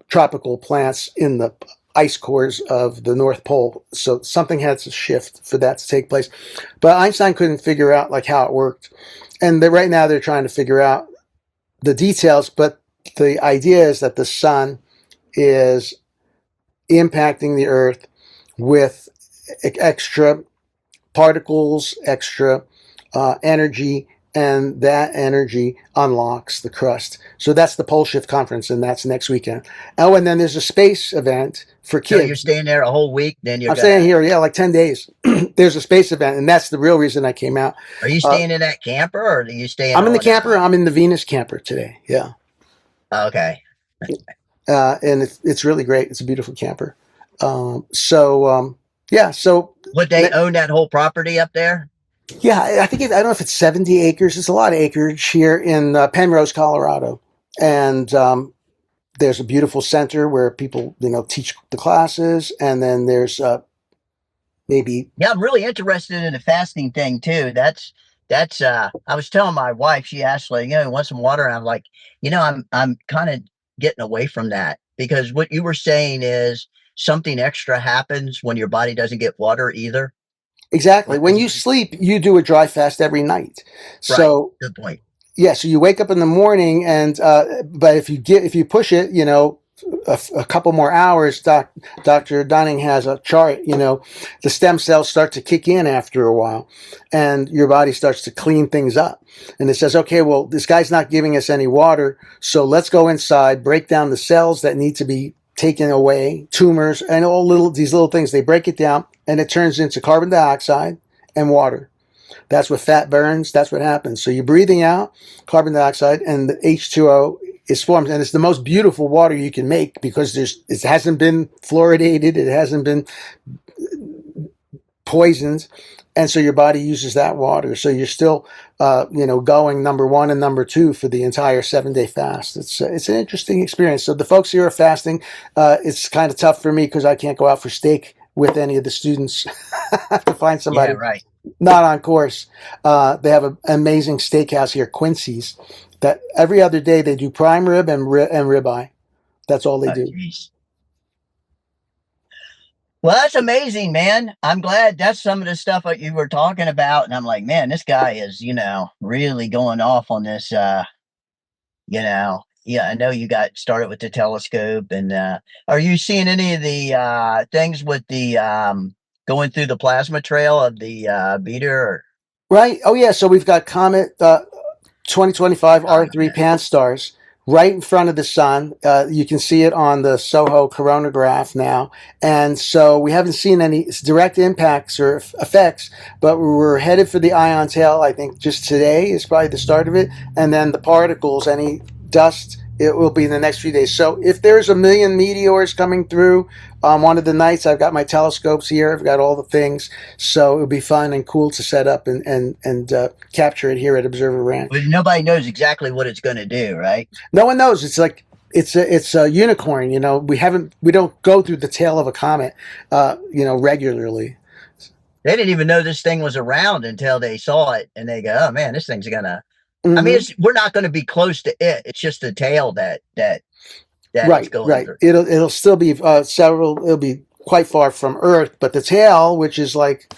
tropical plants in the ice cores of the North Pole. So something had to shift for that to take place. But Einstein couldn't figure out like how it worked. And right now they're trying to figure out the details, but the idea is that the sun is impacting the Earth with extra particles, extra energy, and that energy unlocks the crust. So that's the Pole Shift Conference, and that's next weekend. Oh, and then there's a space event for So you're kids. staying there a whole week, then you're I'm staying gonna. here, yeah, like 10 days. There's a space event, and that's the real reason I came out. Are you Uh, staying in that camper, or are you staying I'm in the on? camper. I'm in the Venus camper today. Yeah. Okay. And it's really great. It's a beautiful camper. Yeah, so Would they own that whole property up there? yeah, I think I don't know if it's 70 acres. It's a lot of acreage here in Penrose, Colorado, and there's a beautiful center where people teach the classes, and then there's maybe. Yeah, I'm really interested in the fasting thing too. That's I was telling my wife, she asked like, want some water? And I'm like, I'm kind of getting away from that because what you were saying is something extra happens when your body doesn't get water either. Exactly. What When is you sleep, you do a dry fast every night. right? So Good point. yeah, so you wake up in the morning, and but if you push it, a couple more hours, Dr. Dunning has a chart. The stem cells start to kick in after a while, and your body starts to clean things up. And it says, okay, well, this guy's not giving us any water, so let's go inside, break down the cells that need to be taken away, tumors, and these little things. They break it down, and it turns into carbon dioxide and water. That's what fat burns. That's what happens. So you're breathing out carbon dioxide, and the H2O is formed, and it's the most beautiful water you can make because it hasn't been fluoridated, it hasn't been poisoned, and so your body uses that water. So you're still, going number one and number two for the entire 7-day fast. It's an interesting experience. So the folks here are fasting. It's kind of tough for me because I can't go out for steak with any of the students. I have to find Yeah, somebody right. not on course. They have an amazing steakhouse here, Quincy's, that every other day they do prime rib and ribeye. That's all they Oh, do. geez. Well, that's amazing, man. I'm glad that's some of the stuff that you were talking about. And I'm like, man, this guy is, really going off on this. Yeah, I know you got started with the telescope. And are you seeing any of the things with the going through the plasma trail of the beater? Right? Oh, yeah. So we've got Comet 2025 Oh, R3 yeah. Pan stars right in front of the sun. You can see it on the SOHO coronagraph now. And so we haven't seen any direct impacts or effects, but we're headed for the ion tail. I think just today is probably the start of it. And then the particles, any dust, it will be in the next few days. So if there's a million meteors coming through one of the nights, I've got my telescopes here. I've got all the things. So it'll be fun and cool to set up and capture it here at Observer But Ranch. nobody knows exactly what it's going to do, right? No one knows. It's like it's a unicorn. We don't go through the tail of a comet, regularly. They didn't even know this thing was around until they saw it, and they go, "Oh man, this thing's gonna." I mean, Hmm. we're not going to be close to it. It's just the tail that it's Right, going right. through. It'll still be several. It'll be quite far from Earth, but the tail, which is like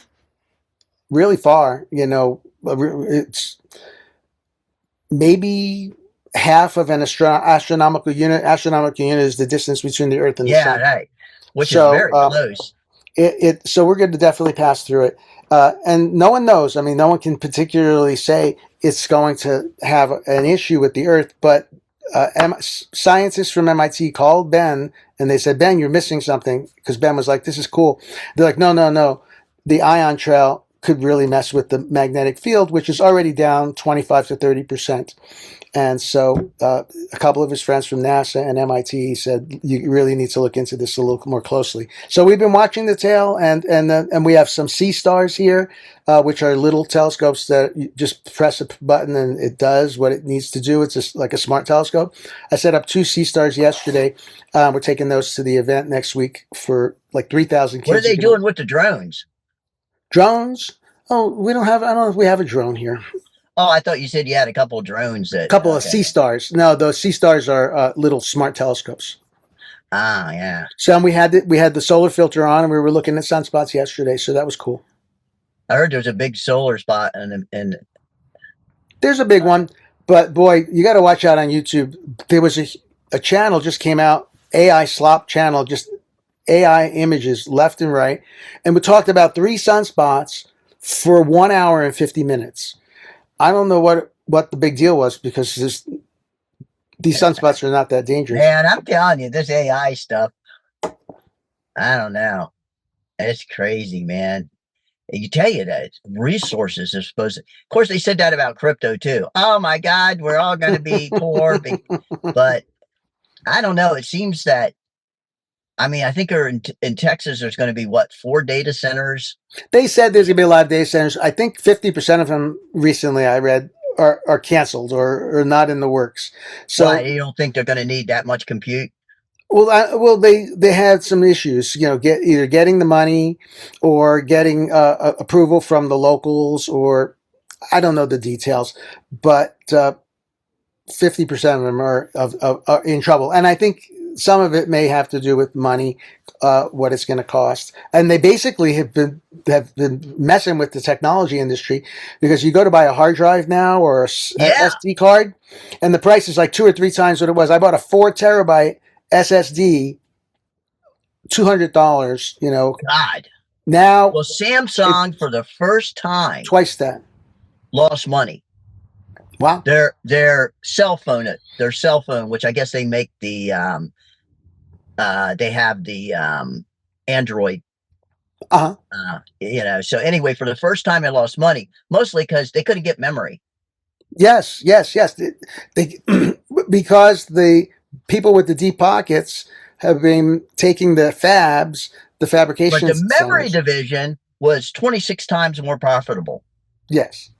really far, it's maybe half of an astronomical unit. Astronomical unit is the distance between the Earth and the Yeah, Sun. right. Which is So very close. so we're going to definitely pass through it, and no one knows. I mean, no one can particularly say it's going to have an issue with the Earth, but scientists from MIT called Ben and they said, Ben, you're missing something, because Ben was like, this is cool. They're like, no, no, no, the ion trail could really mess with the magnetic field, which is already down 25 to 30%. And so a couple of his friends from NASA and MIT said, you really need to look into this a little more closely. So we've been watching the tail, and we have some sea stars here, which are little telescopes that you just press a button and it does what it needs to do. It's just like a smart telescope. I set up 2 sea stars yesterday. We're taking those to the event next week for like 3,000 kids. What are they doing with the drones? Drones? Oh, I don't know if we have a drone here. Oh, I thought you said you had a couple of drones. A couple of sea stars. No, those sea stars are little smart telescopes. Ah, yeah. So we had the solar filter on, and we were looking at sunspots yesterday. So that was cool. I heard there's a big solar spot, and there's a big one. But boy, you got to watch out on YouTube. There was a channel just came out, AI slop channel, just AI images left and right, and we talked about 3 sunspots for 1 hour and 50 minutes. I don't know what the big deal was, because these sunspots are not that dangerous. Man, I'm telling you, this AI stuff, I don't know. It's crazy, man. You tell you that resources are supposed to, of course, they said that about crypto too. Oh my God, we're all going to be poor. But I don't know. It seems that, I mean, I think in Texas, there's going to be 4 data centers. They said there's going to be a lot of data centers. I think 50% of them recently I read are canceled or not in the works. So why? You don't think they're going to need that much compute? Well, they had some issues, either getting the money or getting approval from the locals, or I don't know the details, but 50% of them are in trouble. And I think some of it may have to do with money, what it's going to cost. And they basically have been messing with the technology industry, because you go to buy a hard drive now or a SD card, and the price is like 2 or 3 times what it was. I bought a 4 terabyte SSD, $200. God. Now, well, Samsung for the first time twice that lost money. Wow. Their cell phone, which I guess they make the they have the Android. So anyway, for the first time, they lost money, mostly because they couldn't get memory. Yes. They because the people with the deep pockets have been taking the fabs, the fabrication. But the memory division was 26 times more profitable. Yes.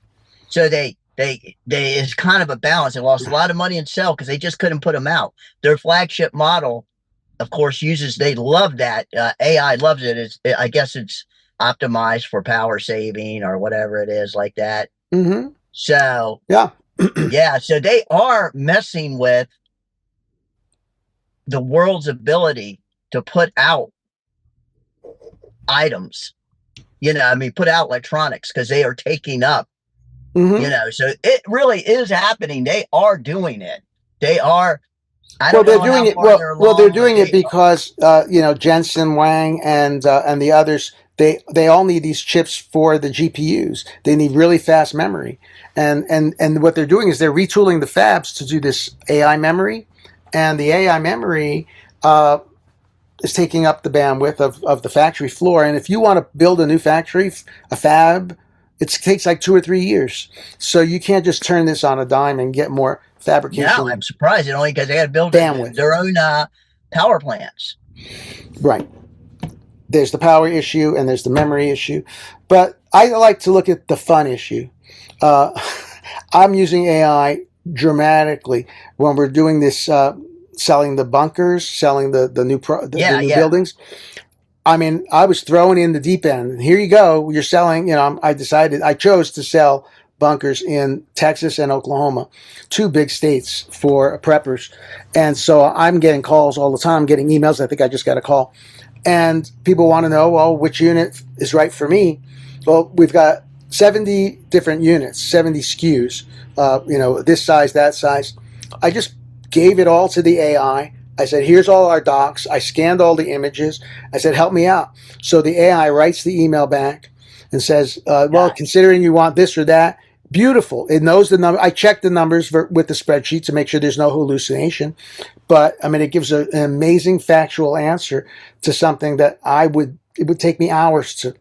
So they is kind of a balance. They lost a lot of money in cell because they just couldn't put them out. Their flagship model, of course, they love that. AI loves it. I guess it's optimized for power saving or whatever it is like that. Mm-hmm. So yeah. Yeah. So they are messing with the world's ability to put out items, put out electronics, because they are taking up, so it really is happening. They are doing it. They are. They're doing it. They're doing it because, Jensen Huang and the others, they all need these chips for the GPUs. They need really fast memory. And what they're doing is they're retooling the fabs to do this AI memory. And the AI memory is taking up the bandwidth of the factory floor. And if you want to build a new factory, a fab, it takes like 2 or 3 years. So you can't just turn this on a dime and get more fabrication. No, I'm surprised. Only because they had to build their own power plants. Right. There's the power issue and there's the memory issue. But I like to look at the fun issue. I'm using AI dramatically when we're doing this, selling the bunkers, selling the new buildings. I mean, I was thrown in the deep end. Here you go. You're selling, I chose to sell bunkers in Texas and Oklahoma, 2 big states for preppers. And so I'm getting calls all the time, getting emails. I think I just got a call. And people want to know, well, which unit is right for me? Well, we've got 70 different units, 70 SKUs, this size, that size. I just gave it all to the AI. I said, here's all our docs. I scanned all the images. I said, help me out. So the AI writes the email back and says, considering you want this or that, beautiful. It knows the number. I checked the numbers with the spreadsheet to make sure there's no hallucination. But, it gives an amazing factual answer to something that it would take me hours to,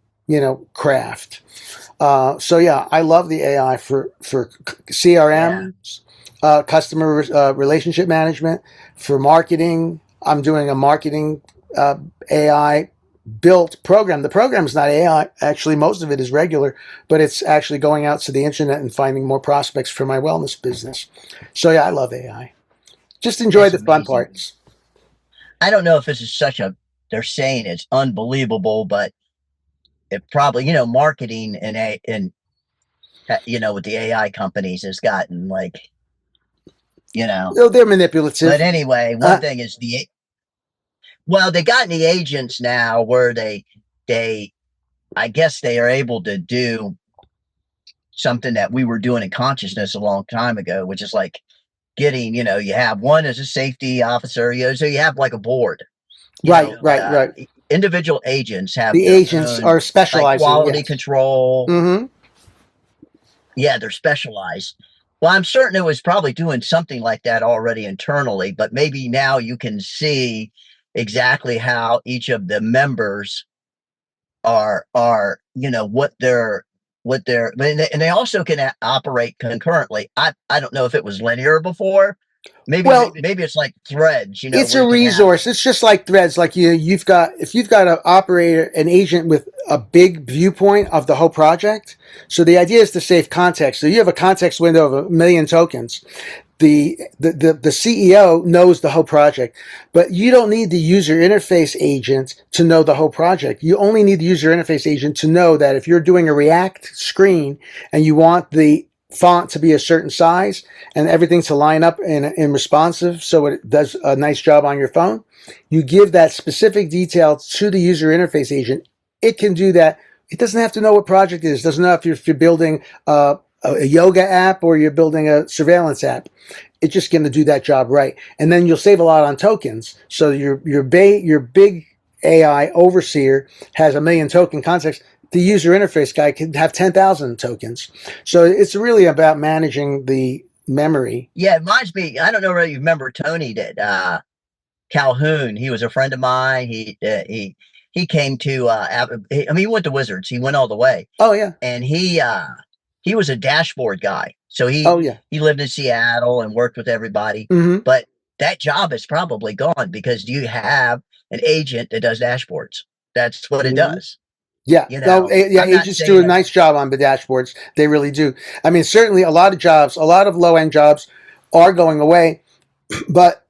craft. So yeah, I love the AI for Yeah. CRM, customer relationship management, for marketing. I'm doing a marketing AI built program. The program is not AI. Actually, most of it is regular, but it's actually going out to the internet and finding more prospects for my wellness business. So yeah, I love AI. Just enjoy It's the fun amazing. parts. I don't know if this is they're saying it's unbelievable, but it probably, marketing with the AI companies has gotten like, you know, Oh, they're but manipulative. anyway, one Uh, thing is well, they got the agents now where they, I guess they are able to do something that we were doing in consciousness a long time ago, which is like getting, you have one as a safety officer, so you have like a board, right, right, right. individual agents have The their agents own are like specializing. quality Yes. control. Mm-hmm. Yeah, they're specialized. Well, I'm certain it was probably doing something like that already internally, but maybe now you can see exactly how each of the members are what they're and they also can operate concurrently. I don't know if it was linear before. Well, Maybe it's like threads, it's where a you can have. resource. It's just like threads. Like you've got if you've got an operator, an agent with a big viewpoint of the whole project. So the idea is to save context. So you have a context window of 1 million tokens. The CEO knows the whole project, but you don't need the user interface agent to know the whole project. You only need the user interface agent to know that if you're doing a React screen and you want the font to be a certain size and everything to line up in responsive so it does a nice job on your phone, you give that specific detail to the user interface agent. It can do that. It doesn't have to know what project it is. It doesn't know if you're building a yoga app or you're building a surveillance app. It's just going to do that job right, and then you'll save a lot on tokens. So your big AI overseer has 1 million token context. The user interface guy could have 10,000 tokens. So it's really about managing the memory. Yeah, it reminds me. I don't know whether you remember Tony that Calhoun. He was a friend of mine. He came to. He went to Wizards. He went all the way, Oh yeah. and he was a dashboard guy. So Oh yeah. he lived in Seattle and worked with everybody. Mm-hmm. But that job is probably gone because you have an agent that does dashboards. That's what it Mm-hmm. does. Yeah, no, yeah, I'm not agents do saying a that. nice job on the dashboards. They really do. I mean, certainly a lot of jobs, a lot of low end jobs are going away. But,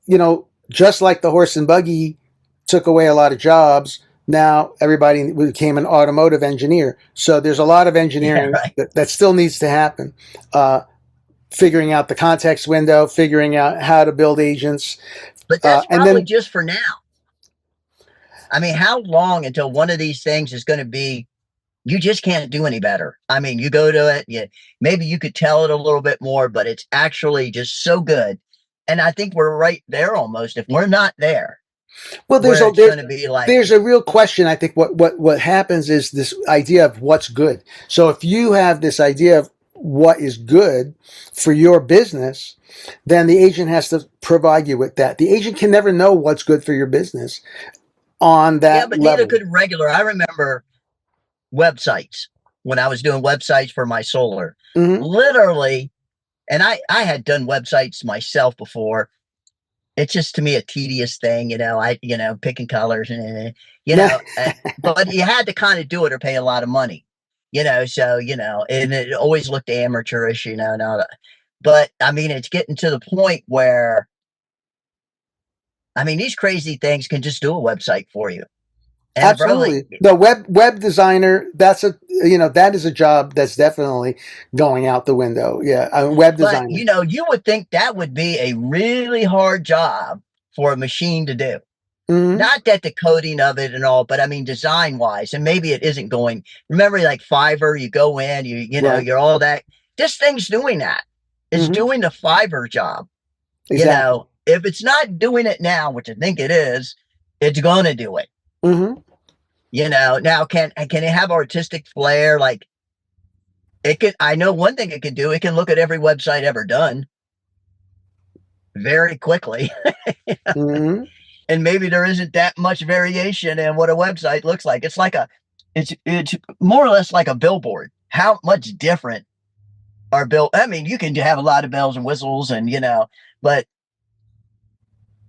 just like the horse and buggy took away a lot of jobs, now everybody became an automotive engineer. So there's a lot of Yeah, engineering right. that still needs to happen. Figuring out the context window, figuring out how to build agents. But that's And probably then, just for now. I mean, how long until one of these things is going to be you just can't do any better. I mean, you go to it, maybe you could tell it a little bit more, but it's actually just so good. And I think we're right there almost. If we're not there, well, where it's going to be like, there's a real question. I think what happens is this idea of what's good. So if you have this idea of what is good for your business, then the agent has to provide you with that. The agent can never know what's good for your business on yeah, that but neither level. could regular. I remember websites when I was doing websites for my solar. Mm-hmm. Literally, and I had done websites myself before. It's just to me a tedious thing, picking colors and but you had to kind of do it or pay a lot of money, so and it always looked amateurish, now. But I mean, it's getting to the point where I mean these crazy things can just do a website for you, and probably. Absolutely. The web designer, that is a job that's definitely going out the window. Yeah, a web But designer. you would think that would be a really hard job for a machine to do. Mm-hmm. Not that the coding of it and all, but I mean design wise, and maybe it isn't going. Remember, like Fiverr, you go in, Right. you're all that. This thing's doing that. It's Mm-hmm. doing the Fiverr job. Exactly. If it's not doing it now, which I think it is, it's going to do it. Mm-hmm. Now can it have artistic flair? Like it can. I know one thing it can do. It can look at every website ever done very quickly. Mm-hmm. And maybe there isn't that much variation in what a website looks like. It's like it's more or less like a billboard. How much different are bill? I mean, you can have a lot of bells and whistles, and but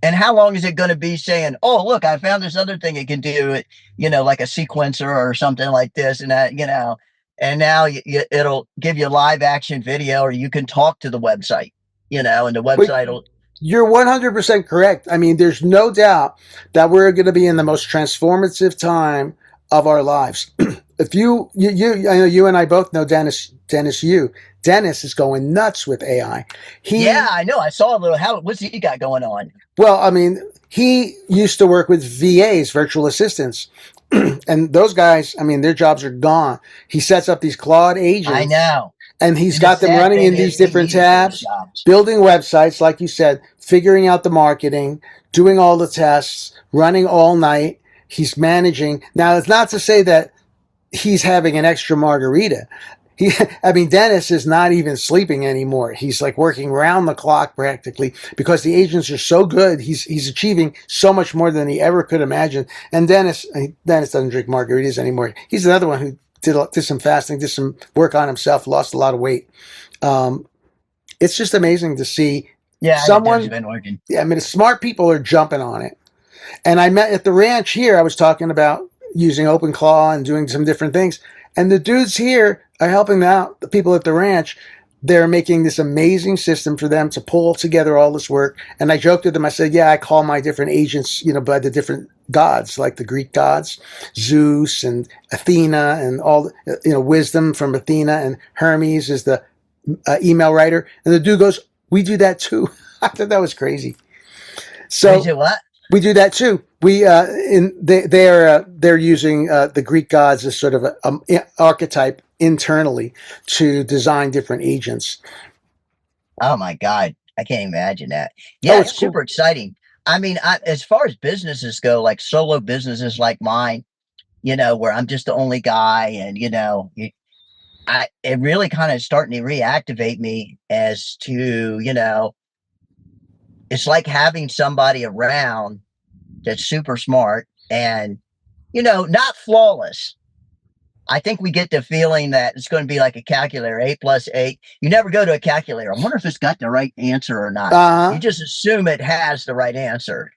and how long is it going to be saying, "Oh, look, I found this other thing it can do," it, like a sequencer or something like this, and and now it'll give you a live action video, or you can talk to the website, and the But website will. you're 100% correct. I mean, there's no doubt that we're going to be in the most transformative time of our lives. If I know you and I both know Dennis is going nuts with AI. Yeah, He, I know. I saw a little. What's he got going on? well, I mean, he used to work with VAs, virtual assistants. And those guys, I mean, their jobs are gone. He sets up these Claude I agents know. and he's And the got them sad running thing in these is, we different needed those tabs, jobs. building websites, like you said, figuring out the marketing, doing all the tests, running all night. He's managing. Now, it's not to say that he's having an extra margarita. I mean, Dennis is not even sleeping anymore. He's like working round the clock practically because the agents are so good. He's achieving so much more than he ever could imagine. And Dennis doesn't drink margaritas anymore. He's another one who did some fasting, did some work on himself, lost a lot of weight. Um, it's just amazing to see Yeah, it has someone. been working. Yeah, I mean, smart people are jumping on it. And I met at the ranch here. I was talking about using OpenClaw and doing some different things. And the dudes here are helping out the people at the ranch. They're making this amazing system for them to pull together all this work. And I joked with them. I said, "Yeah, I call my different agents, by the different gods, like the Greek gods, Zeus and Athena, and all, wisdom from Athena, and Hermes is the email writer." And the dude goes, "We do that too." I thought that was crazy. We So do what? we do that too. They're using the Greek gods as sort of an archetype internally to design different agents. Oh my God, I can't imagine that. Oh, Yeah, it's it's super cool. exciting. I mean, as far as businesses go, like solo businesses like mine, where I'm just the only guy, and it really kind of starting to reactivate me as to, it's like having somebody around that's super smart and, not flawless. I think we get the feeling that it's going to be like a calculator, 8 plus 8. You never go to a calculator. I wonder if it's got the right answer or not. Uh You huh. just assume it has the right answer,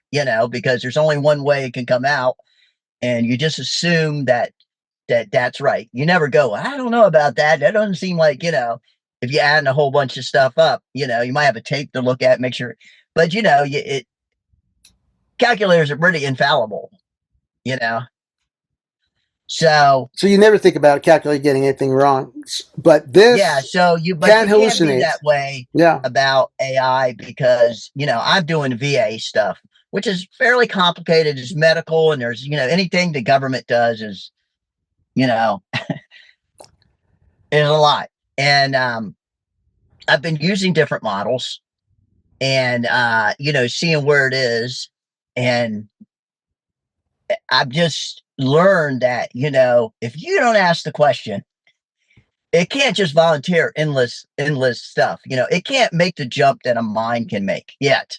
because there's only one way it can come out, and you just assume that's right. You never go, I don't know about that. That doesn't seem like, if you add a whole bunch of stuff up, you might have a tape to look at, make sure. But calculators are pretty infallible, you know. So So you never think about calculating getting anything wrong, but yeah, this so but can you can't be hallucinate. that way Yeah. about AI because, I'm doing VA stuff, which is fairly complicated. It's medical, and there's, anything the government does you know, is a lot. And I've been using different models and seeing where it is. And I've just learned that, if you don't ask the question, it can't just volunteer endless stuff. It can't make the jump that a mind can make yet.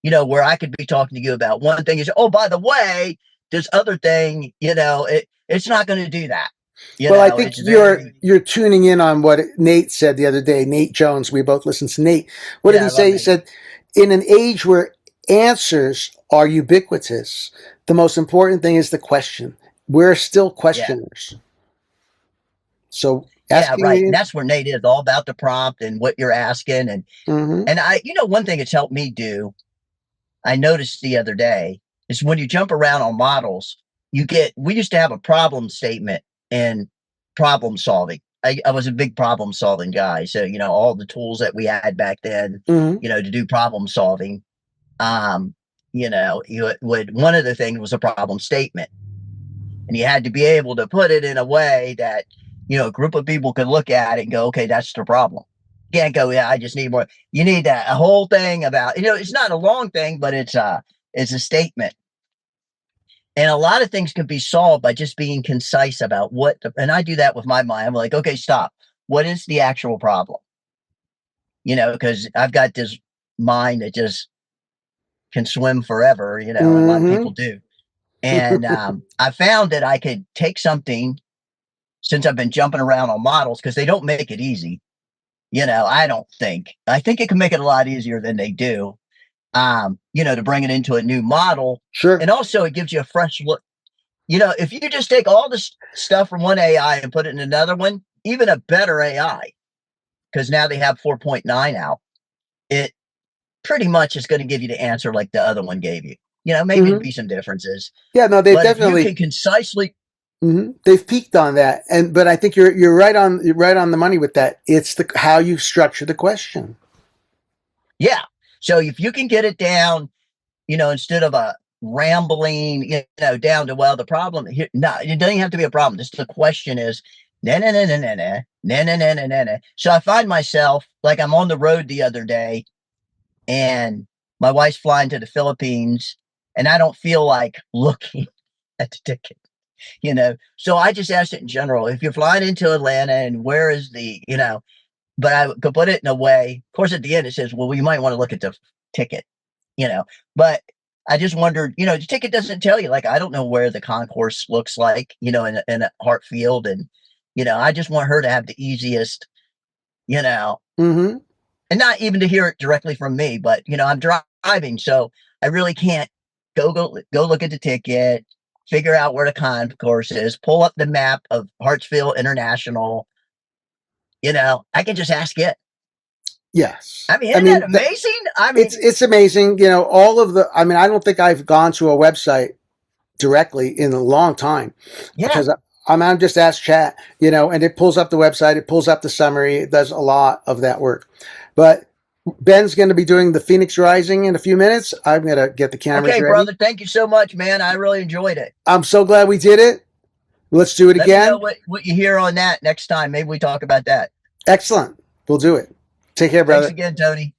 Where I could be talking to you about one thing is, oh, by the way, this other thing, it's not going to do that. Well, I think It's you're very, you're tuning in on what Nate said the other day. Nate Jones. We both listened to Nate. What did yeah, he I love say? He Nate. said, "In an age where answers are ubiquitous, the most important thing is the question. We're still Yeah. questioners. So Yeah, asking right. And the that's where Nate is all about the prompt and what you're asking. And, mm-hmm. and I, one thing it's helped me do, I noticed the other day is when you jump around on models, we used to have a problem statement and problem solving. I was a big problem solving guy. So, all the tools that we had back then, Mm-hmm. to do problem solving, um, you would, one of the things was a problem statement, and you had to be able to put it in a way that, a group of people could look at it and go, okay, that's the problem. You can't go, yeah, I just need more. You need a whole thing about, it's not a long thing, but it's a statement. And a lot of things can be solved by just being concise about and I do that with my mind. I'm like, okay, stop. What is the actual problem? Because I've got this mind that just can swim forever, and a lot of Mm-hmm. people do. And I found that I could take something, since I've been jumping around on models, because they don't make it easy. I don't think. I think it can make it a lot easier than they do. To bring it into a new model. Sure. And also it gives you a fresh look. If you just take all this stuff from one AI and put it in another one, even a better AI, because now they have 4.9 out, it pretty much is going to give you the answer like the other one gave you. Maybe there'd be some differences. Yeah, no, they've But if you definitely can concisely, they've peaked on that, but I think you're right on the money with that. It's the how you structure the question. yeah. So if you can get it down, instead of a rambling, down to, well, the problem here, no, it doesn't have to be a problem. Just the question is, na na na na na na na na na na na. So I find myself like I'm on the road the other day, and my wife's flying to the Philippines, and I don't feel like looking at the ticket. So I just asked it in general. If you're flying into Atlanta, and where is but I could put it in a way. Of course, at the end it says, well, you might want to look at the ticket, but I just wondered, the ticket doesn't tell you. Like, I don't know where the concourse looks like, in a Hartfield. And, I just want her to have the easiest, Mm-hmm. and not even to hear it directly from me, but, I'm driving. So I really can't go look at the ticket, figure out where the concourse is, pull up the map of Hartsfield International. I can just ask it. Yes. I mean, I isn't that mean, amazing? I mean, it's amazing. All of the. I mean, I don't think I've gone to a website directly in a long time yeah. because I'm just Ask Chat, and it pulls up the website, it pulls up the summary, it does a lot of that work. But Ben's going to be doing the Phoenix Rising in a few minutes. I'm going to get the cameras Okay, ready. brother. Thank you so much, man. I really enjoyed it. I'm so glad we did it. Let's do it Let me know again. what you hear on that next time. Maybe we talk about that. Excellent. We'll do it. Take care, Thanks brother. again, Tony.